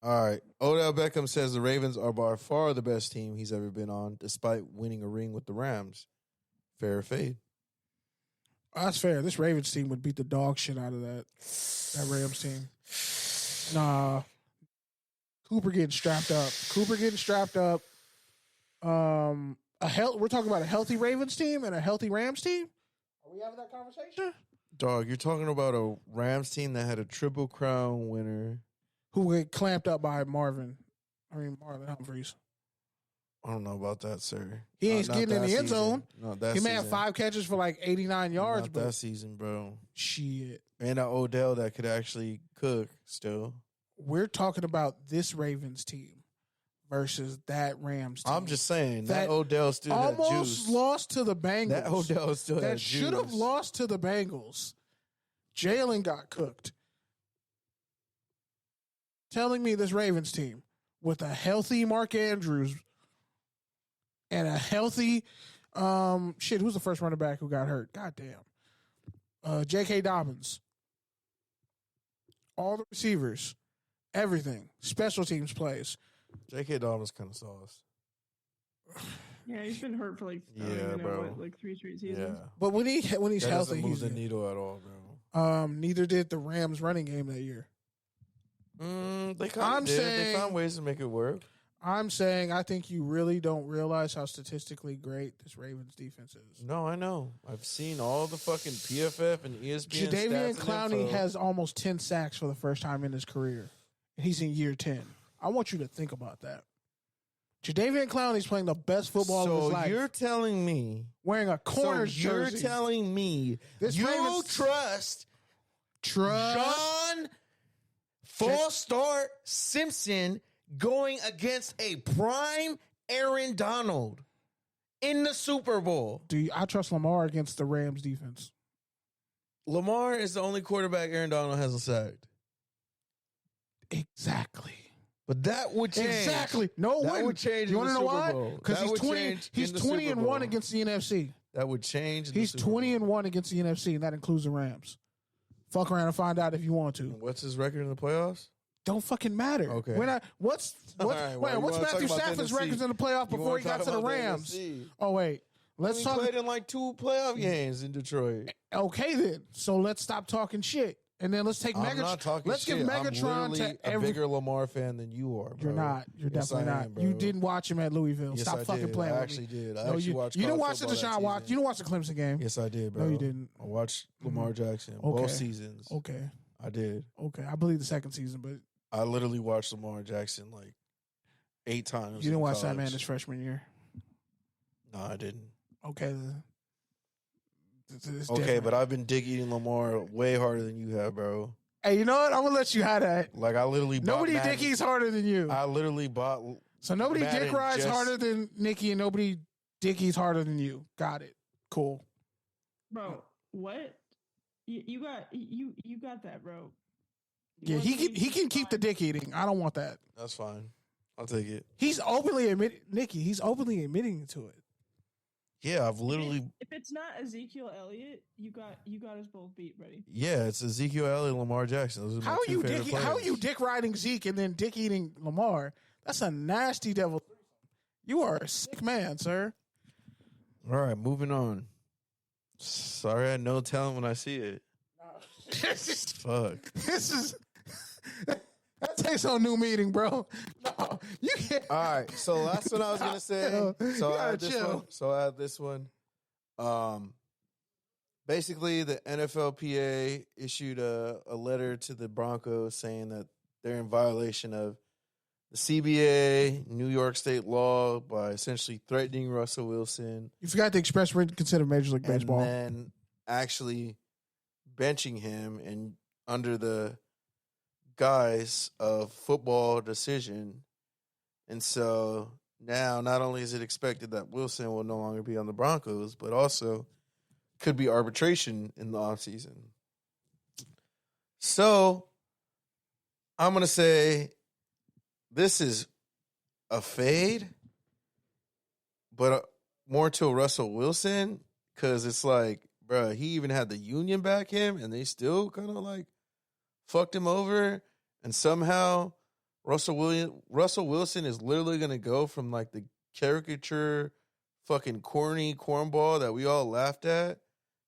All right. Odell Beckham says the Ravens are by far the best team he's ever been on, despite winning a ring with the Rams. Fair or fade? That's fair. This Ravens team would beat the dog shit out of that Rams team. Nah. Cooper getting strapped up. We're talking about a healthy Ravens team and a healthy Rams team? Are we having that conversation? Dog, you're talking about a Rams team that had a Triple Crown winner. Who get clamped up by Marlon Humphreys. I don't know about that, sir. He ain't getting in the end zone. He may have 5 catches for like 89 yards. Not that season, bro. Shit. And an Odell that could actually cook still. We're talking about this Ravens team versus that Rams team. I'm just saying, that Odell still had juice. Almost lost to the Bengals. That Odell still had juice. That should have lost to the Bengals. Jalen got cooked. Telling me this Ravens team with a healthy Mark Andrews and a healthy who's the first running back who got hurt? God damn. J.K. Dobbins. All the receivers. Everything. Special teams plays. J.K. Dobbins kind of sauce. Yeah, he's been hurt for like 3 straight seasons. Yeah. But when he's that healthy, doesn't move the needle at all, bro. Neither did the Rams running game that year. They kind of did. They found ways to make it work. I'm saying I think you really don't realize how statistically great this Ravens defense is. No, I know. I've seen all the fucking PFF and ESPN Jadeveon stats Clowney has almost 10 sacks for the first time in his career. And he's in year 10. I want you to think about that. Jadeveon Clowney's playing the best football of his life. So you're telling me... Wearing a Corners jersey. You're telling me you trust John Full Start Simpson going against a prime Aaron Donald in the Super Bowl. I trust Lamar against the Rams defense? Lamar is the only quarterback Aaron Donald hasn't sacked. Exactly. But that would change. Exactly. No, that would change. You want to know why? Because he's 20. He's 20-1 against the NFC. That would change. He's 20-1 against the NFC, and that includes the Rams. Fuck around and find out if you want to. What's his record in the playoffs? Don't fucking matter. Okay. We're not. What's Matthew Stafford's records in the playoff before he got to the Rams? Oh wait, let's talk. He played in like 2 playoff games in Detroit. Okay then, so let's stop talking shit. And then let's take Megatron. I'm not talking let's shit. give Megatron I'm to a bigger Lamar fan than you are, bro. You're not. You're definitely not. You didn't watch him at Louisville. Yes, Stop fucking playing with me. I actually did. I actually watched. You didn't watch the Deshaun Watson. You didn't watch the Clemson game. Yes, I did, bro. No, you didn't. I watched Lamar Jackson both seasons. Okay. I did. Okay. I believe the second season, but I literally watched Lamar Jackson like 8 times. You didn't watch that man his freshman year. No, I didn't. Okay. It's okay, different. but I've been dick eating Lamar way harder than you have, bro. Hey, you know what? I'm gonna let you have that. Like I literally nobody dick eats harder than you. I literally bought. So nobody dick rides harder than Nikki, and nobody dick eats harder than you. Got it. Cool. Bro, what? You got that, bro. Yeah, he can keep the dick eating. I don't want that. That's fine. I'll take it. He's openly admitting, Nikki. He's openly admitting to it. Yeah, I've literally. If it's not Ezekiel Elliott, you got us both beat, buddy. Yeah, it's Ezekiel Elliott, Lamar Jackson. Those are my two favorite players. How are you dick riding Zeke and then dick eating Lamar? That's a nasty devil. You are a sick man, sir. All right, moving on. Sorry, I had no talent when I see it. Fuck. This is. That takes on new meeting, bro. No, you can't. All right, so that's what I was gonna say. So I had this one. Basically, the NFLPA issued a letter to the Broncos saying that they're in violation of the CBA, New York State law, by essentially threatening Russell Wilson. You forgot to express written consent of Major League Baseball, and then actually benching him and under the guise of football decision. And so now not only is it expected that Wilson will no longer be on the Broncos, but also could be arbitration in the offseason. So I'm going to say this is a fade, but more to Russell Wilson, because it's like, bro, he even had the union back him and they still kind of like fucked him over. And somehow Russell Wilson is literally going to go from like the caricature fucking corny cornball that we all laughed at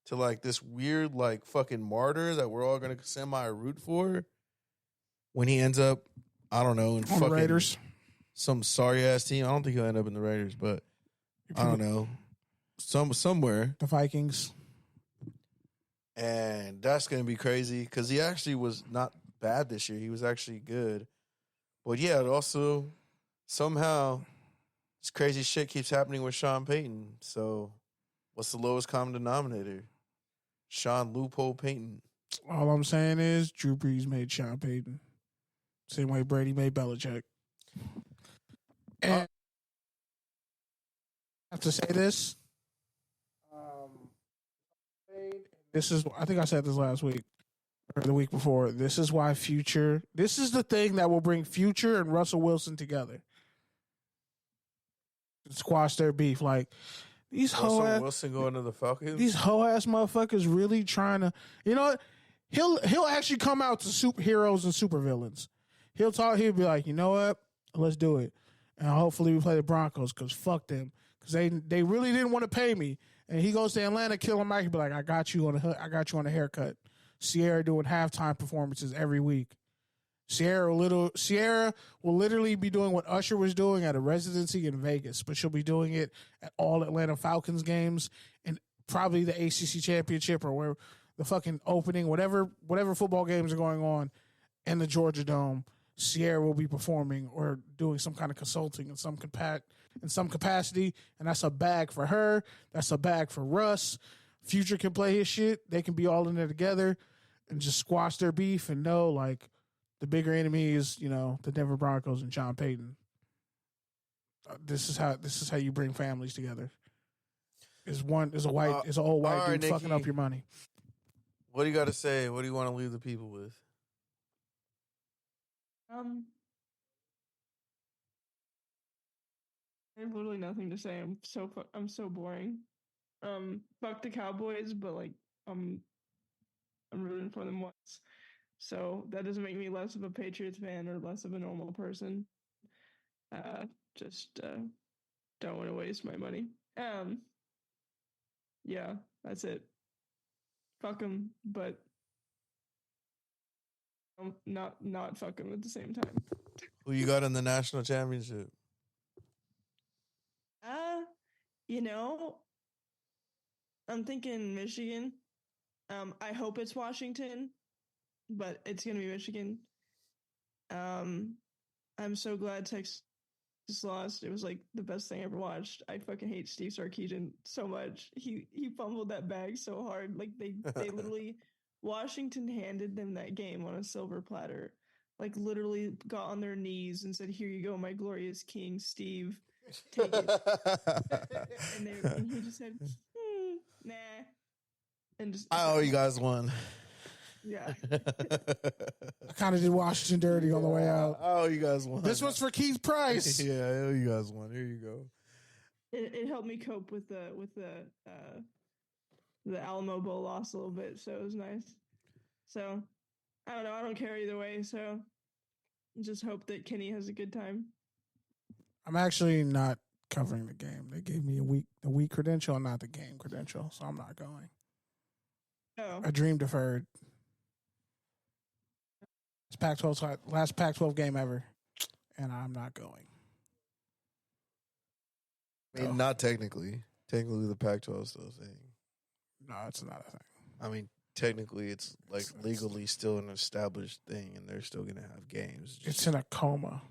to like this weird like fucking martyr that we're all going to semi-root for when he ends up, I don't know, in fucking the Raiders. Some sorry-ass team. I don't think he'll end up in the Raiders, but I don't know. Somewhere. The Vikings. And that's going to be crazy because he actually was not bad this year. He was actually good. But yeah, it also somehow this crazy shit keeps happening with Sean Payton. So what's the lowest common denominator? Sean Loophole Payton. All I'm saying is Drew Brees made Sean Payton. Same way Brady made Belichick. And I have to say this. This is, I think I said this last week or the week before. This is why this is the thing that will bring Future and Russell Wilson together. Squash their beef. Like, these Russell Wilson going to the Falcons? These hoe-ass motherfuckers really trying to, you know what? He'll actually come out to superheroes and supervillains. He'll be like, you know what? Let's do it. And hopefully we play the Broncos because fuck them. Because they really didn't want to pay me. And he goes to Atlanta, Killer Mike, and be like, I got you on a haircut. Sierra doing halftime performances every week. Sierra will literally be doing what Usher was doing at a residency in Vegas, but she'll be doing it at all Atlanta Falcons games and probably the ACC championship or where the fucking opening, whatever football games are going on in the Georgia Dome. Sierra will be performing or doing some kind of consulting in some capacity, and that's a bag for her. That's a bag for Russ. Future can play his shit. They can be all in there together and just squash their beef and know, like, the bigger enemy is, the Denver Broncos and Sean Payton. This is how you bring families together. is an old white all right, dude fucking Nikki. up your money. What do you got to say? What do you want to leave the people with? I have literally nothing to say. I'm so boring. Fuck the Cowboys, but like I'm rooting for them once. So that doesn't make me less of a Patriots fan or less of a normal person. Just don't want to waste my money. Yeah, that's it. Fuck them, but not fuck them at the same time. Who you got in the national championship? I'm thinking Michigan. I hope it's Washington, but it's gonna be Michigan. I'm so glad Texas lost. It was like the best thing I ever watched. I fucking hate Steve Sarkisian so much. He fumbled that bag so hard. Like they literally Washington handed them that game on a silver platter. Like literally got on their knees and said, "Here you go, my glorious king, Steve. Take it." and he just said, "Nah." And just I owe you guys one. Yeah. I kind of did Washington dirty on the way out. I owe you guys one. This one's for Keith Price. Yeah, I owe you guys one. Here you go. It helped me cope with the Alamo Bowl loss a little bit, so it was nice. So I don't know. I don't care either way. So just hope that Kenny has a good time. I'm actually not covering the game. They gave me the week credential and not the game credential, so I'm not going. Oh. A dream deferred. It's last Pac-12 game ever, and I'm not going. I mean, not technically. Technically, the Pac-12 is still a thing. No, it's not a thing. I mean, technically, it's like legally still an established thing, and they're still going to have games. It's in a coma.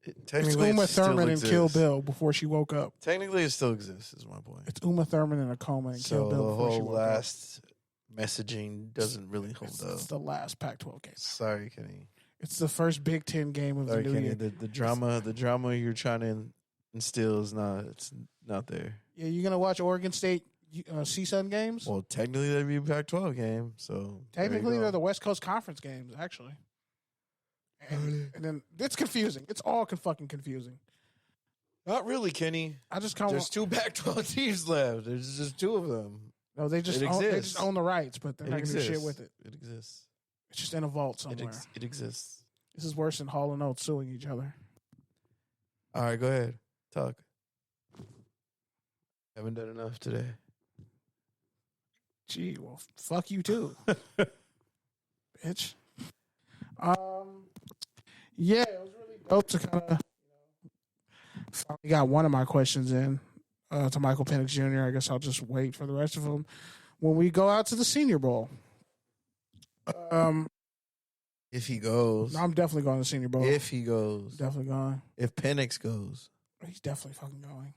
It's Technically, Uma it still Thurman in Kill exists. Bill before she woke up. Technically, it still exists, is my point. It's Uma Thurman in a coma in Kill Bill So the before she whole woke up. last messaging doesn't really hold up. It's the last Pac-12 game. Sorry, Kenny. It's the first Big Ten game of Sorry, the new Kenny. year. The drama you're trying to instill is not there. Yeah, you gonna watch Oregon State CSUN games? Well, technically that'd be a Pac-12 game. So Technically, they're the West Coast Conference games, actually. And then it's confusing. It's all fucking confusing. Not really, Kenny. There's two Pac-12 teams left. There's just two of them. No, they just own the rights, but they're not going to do shit with it. It exists. It's just in a vault somewhere. It exists. This is worse than Hall and Oates suing each other. All right, go ahead. Talk. Haven't done enough today. Gee, well, fuck you too, bitch. Yeah, it was really dope to kind of finally got one of my questions in to Michael Penix Jr. I guess I'll just wait for the rest of them when we go out to the Senior Bowl. If he goes. No, I'm definitely going to the Senior Bowl. If he goes. Definitely going. If Penix goes. He's definitely fucking going.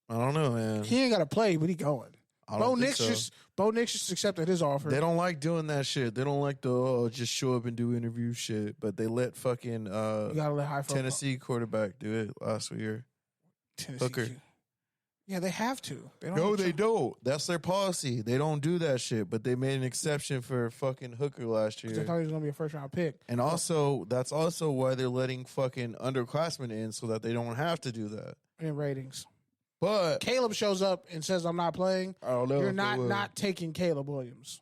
I don't know, man. He ain't got to play, but he going. Bo Nix just accepted his offer. They don't like doing that shit. They don't like to just show up and do interview shit. But they let fucking Tennessee quarterback do it last year. Hooker. Yeah, they have to. They don't. That's their policy. They don't do that shit. But they made an exception for fucking Hooker last year. They thought he was going to be a first-round pick. And also, that's also why they're letting fucking underclassmen in so that they don't have to do that. In ratings. But Caleb shows up and says, "I'm not playing." I don't know. You're not taking Caleb Williams.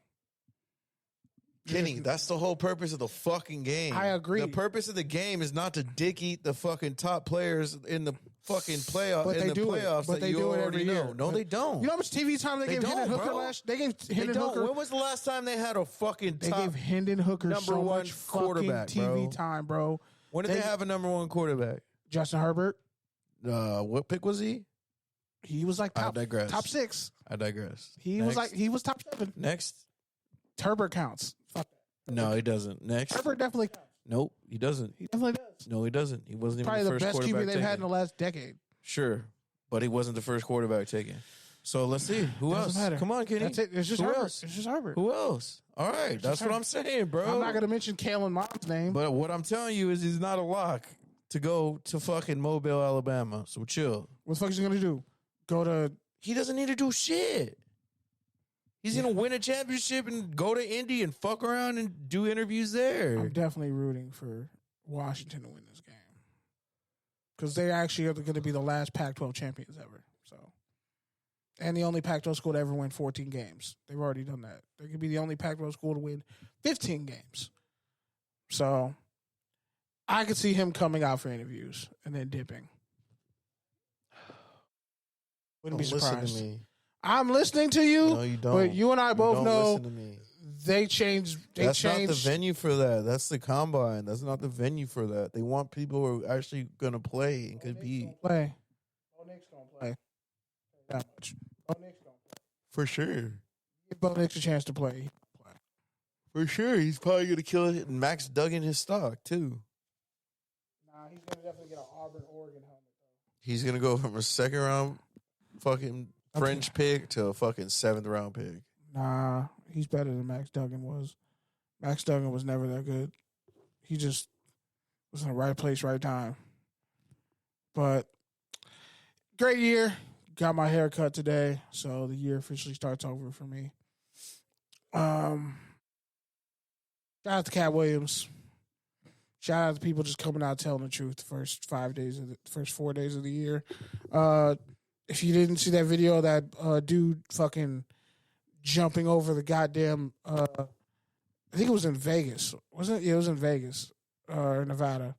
Kenny, that's the whole purpose of the fucking game. I agree. The purpose of the game is not to dick eat the fucking top players in the fucking playoff. But in they the do playoffs it. But that they you do it already every know. year. No, they don't. You know how much TV time they gave Hendon Hooker last? They gave Hendon Hooker. When was the last time they had a fucking They top gave Hendon Hooker number so one much quarterback, fucking TV bro? time, bro. When did they have a number one quarterback? Justin Herbert. What pick was he? He was like top 6. I digress. He was top 7. Next. Herbert counts. Fuck. No, he doesn't. Next. Herbert definitely counts. Nope, he doesn't. He definitely does. No, he doesn't. He wasn't even Probably the the first best quarterback QB they've taken. had in the last decade. Sure, but he wasn't the first quarterback taken. So let's see. Who else? Matter. Come on, Kenny. That's it. It's just Who Herbert. else? It's just Herbert. Who else? All right, that's what I'm saying, bro. I'm not going to mention Kalen Mond's name. But what I'm telling you is he's not a lock to go to fucking Mobile, Alabama. So chill. What the fuck is he going to do? go to. He doesn't need to do shit. He's going to win a championship and go to Indy and fuck around and do interviews there. I'm definitely rooting for Washington to win this game. Because they actually are going to be the last Pac-12 champions ever. So, and the only Pac-12 school to ever win 14 games. They've already done that. They could be the only Pac-12 school to win 15 games. So, I could see him coming out for interviews and then dipping. Wouldn't be surprised. Listen to me. I'm listening to you. No, you don't. But you and I both know listen to me. they changed. That's not the venue for that. That's the combine. That's not the venue for that. They want people who are actually going to play and compete. Play. Bo Nix going to play. That much. Bo Nix going to play. For sure. Give Bo Nix a chance to play. For sure. He's probably going to kill it. And Max Duggan his stock, too. Nah, he's going to definitely get an Auburn, Oregon helmet, though. He's going to go from a second round fucking French pick to a fucking 7th round pick. Nah, he's better than Max Duggan was. Max Duggan was never that good. He just was in the right place, right time. But great year. Got my hair cut today, so the year officially starts over for me. Shout out to Cat Williams. Shout out to people just coming out telling the truth the first 4 days of the year. If you didn't see that video of that dude fucking jumping over the goddamn, I think it was in Vegas. Wasn't it? Yeah, it was in Vegas or Nevada.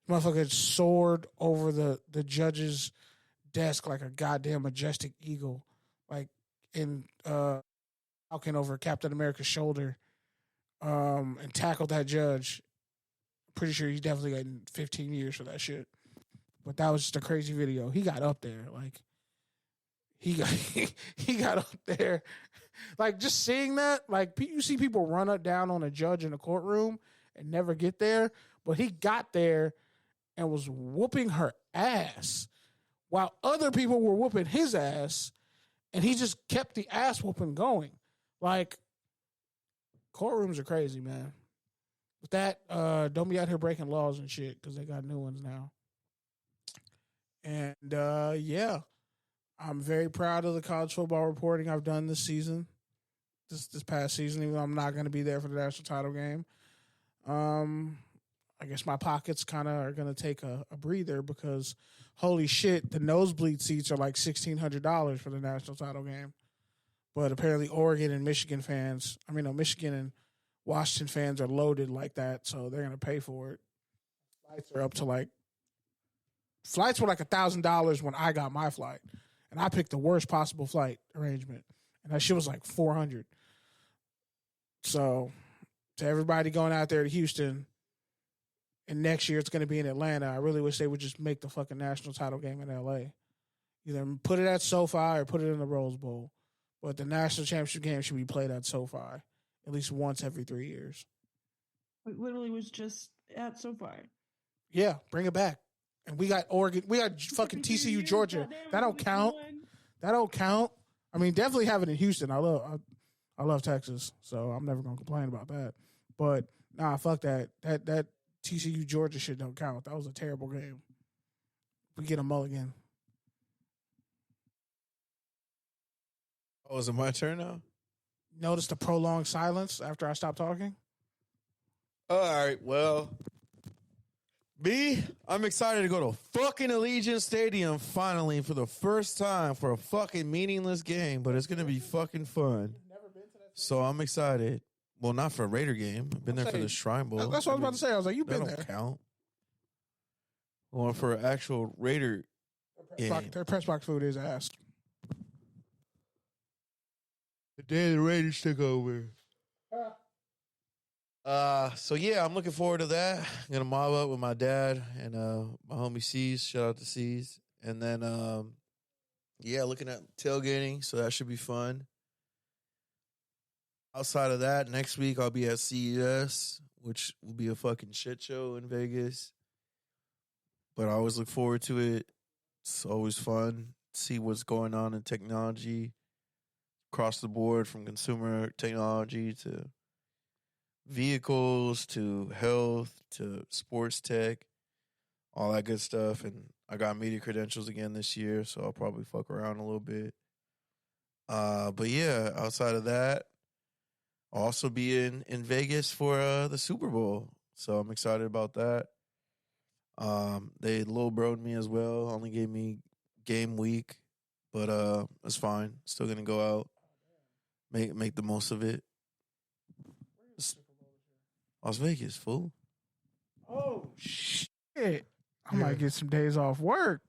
Motherfucker soared over the judge's desk like a goddamn majestic eagle, like in falcon over Captain America's shoulder, and tackled that judge. Pretty sure he's definitely getting 15 years for that shit. But that was just a crazy video. He got up there, like he got up there, like just seeing that. Like you see people run up down on a judge in a courtroom and never get there, but he got there and was whooping her ass while other people were whooping his ass, and he just kept the ass whooping going. Like courtrooms are crazy, man. With that, don't be out here breaking laws and shit because they got new ones now. And yeah, I'm very proud of the college football reporting I've done this season, this past season, even though I'm not going to be there for the national title game. I guess my pockets kind of are going to take a breather because, holy shit, the nosebleed seats are like $1,600 for the national title game. But apparently Oregon and Michigan Michigan and Washington fans are loaded like that, so they're going to pay for it. Flights were like $1,000 when I got my flight, and I picked the worst possible flight arrangement, and that shit was like $400. So, to everybody going out there to Houston, and next year it's going to be in Atlanta, I really wish they would just make the fucking national title game in LA. Either put it at SoFi or put it in the Rose Bowl, but the national championship game should be played at SoFi at least once every 3 years. It literally was just at SoFi. Yeah, bring it back. And we got Oregon. We got fucking TCU, Georgia. That don't count. That don't count. I mean, definitely have it in Houston. I love Texas, so I'm never gonna complain about that. But nah, fuck that. That TCU Georgia shit don't count. That was a terrible game. We get a mulligan. Oh, is it my turn now? Notice the prolonged silence after I stopped talking? All right, well, I'm excited to go to fucking Allegiant Stadium finally for the first time for a fucking meaningless game, but it's going to be fucking fun. So I'm excited. Well, not for a Raider game. I've been there for the Shrine Bowl. That's what I was about to say. I was like, you've been there. That don't count. Well, for an actual Raider game. Their press box food is ass. The day the Raiders took over. So yeah, I'm looking forward to that. I'm gonna mob up with my dad and my homie C's. Shout out to C's. And then looking at tailgating, so that should be fun. Outside of that, next week I'll be at CES, which will be a fucking shit show in Vegas. But I always look forward to it. It's always fun to see what's going on in technology across the board, from consumer technology to vehicles to health to sports tech, all that good stuff. And I got media credentials again this year, so I'll probably fuck around a little bit. But yeah, outside of that, I'll also be in Vegas for the Super Bowl. So I'm excited about that. They little broed me as well. Only gave me game week, but it's fine. Still gonna go out, make the most of it. Las Vegas, fool. Oh shit! I might get some days off work.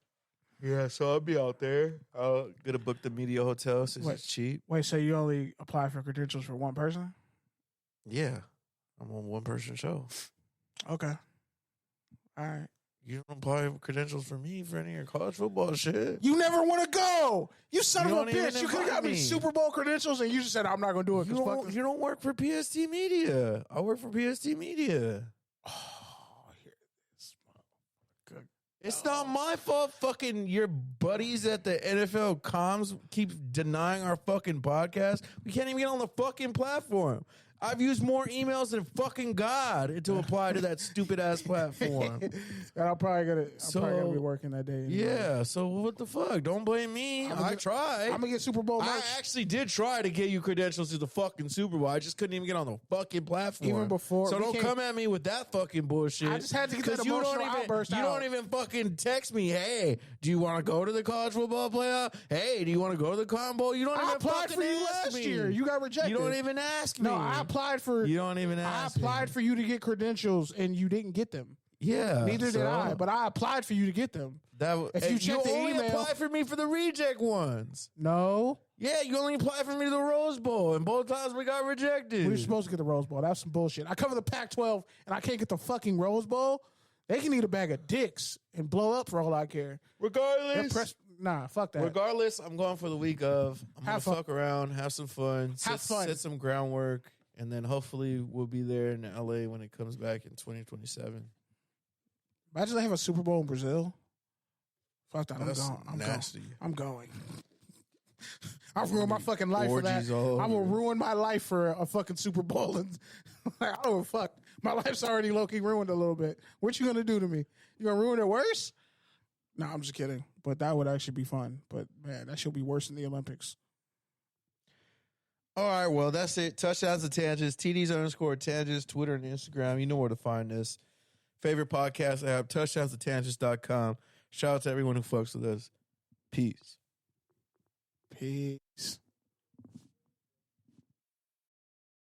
Yeah, so I'll be out there. I'll get to book the media hotel since it's cheap. Wait, so you only apply for credentials for one person? Yeah, I'm on one person show. Okay. All right. You don't apply for credentials for me for any of your college football shit. You never want to go. You son You of a don't even bitch. You could have got me invite me. Super Bowl credentials and you just said, I'm not going to do it. You don't work for PST Media. I work for PST Media. Oh, hear this. Good. It's not my fault fucking your buddies at the NFL comms keep denying our fucking podcast. We can't even get on the fucking platform. I've used more emails than fucking God to apply to that stupid ass platform. And I'm probably gonna be working that day. Anyway. Yeah, so what the fuck? Don't blame me. I tried. I'm gonna get Super Bowl merch. I actually did try to get you credentials to the fucking Super Bowl. I just couldn't even get on the fucking platform. Even before. So don't come at me with that fucking bullshit. I just had to get that emotional outburst out. You don't even fucking text me, hey, do you want to go to the college football playoff? Hey, do you want to go to the combo? You don't even applied fucking for you ask last me. year. You got rejected. You don't even ask me. No, I applied for. You don't even ask I applied for you to get credentials and you didn't get them. Yeah. Neither did I, but I applied for you to get them. If you check the email, you only applied for me for the reject ones. No. Yeah, you only applied for me to the Rose Bowl, and both times we got rejected. We were supposed to get the Rose Bowl. That's some bullshit. I cover the Pac-12, and I can't get the fucking Rose Bowl. They can eat a bag of dicks and blow up for all I care. Regardless. Nah, fuck that. Regardless, I'm going for the week of. I'm going to fun. fuck around, have some fun, set some groundwork, and then hopefully we'll be there in LA when it comes back in 2027. Imagine they have a Super Bowl in Brazil. Fuck that. That's I'm nasty. going. I'm going. I'll ruin my fucking life for that. All I will over. ruin my life for a fucking Super Bowl. And I don't fuck. My life's already low-key ruined a little bit. What you gonna do to me? You gonna ruin it worse? No, I'm just kidding. But that would actually be fun. But man, that should be worse than the Olympics. All right, well, that's it. Touchdowns and tangents, TDs_tangents, Twitter and Instagram. You know where to find us. Favorite podcast app, touchdownsandtangents.com. Shout out to everyone who fucks with us. Peace. Peace.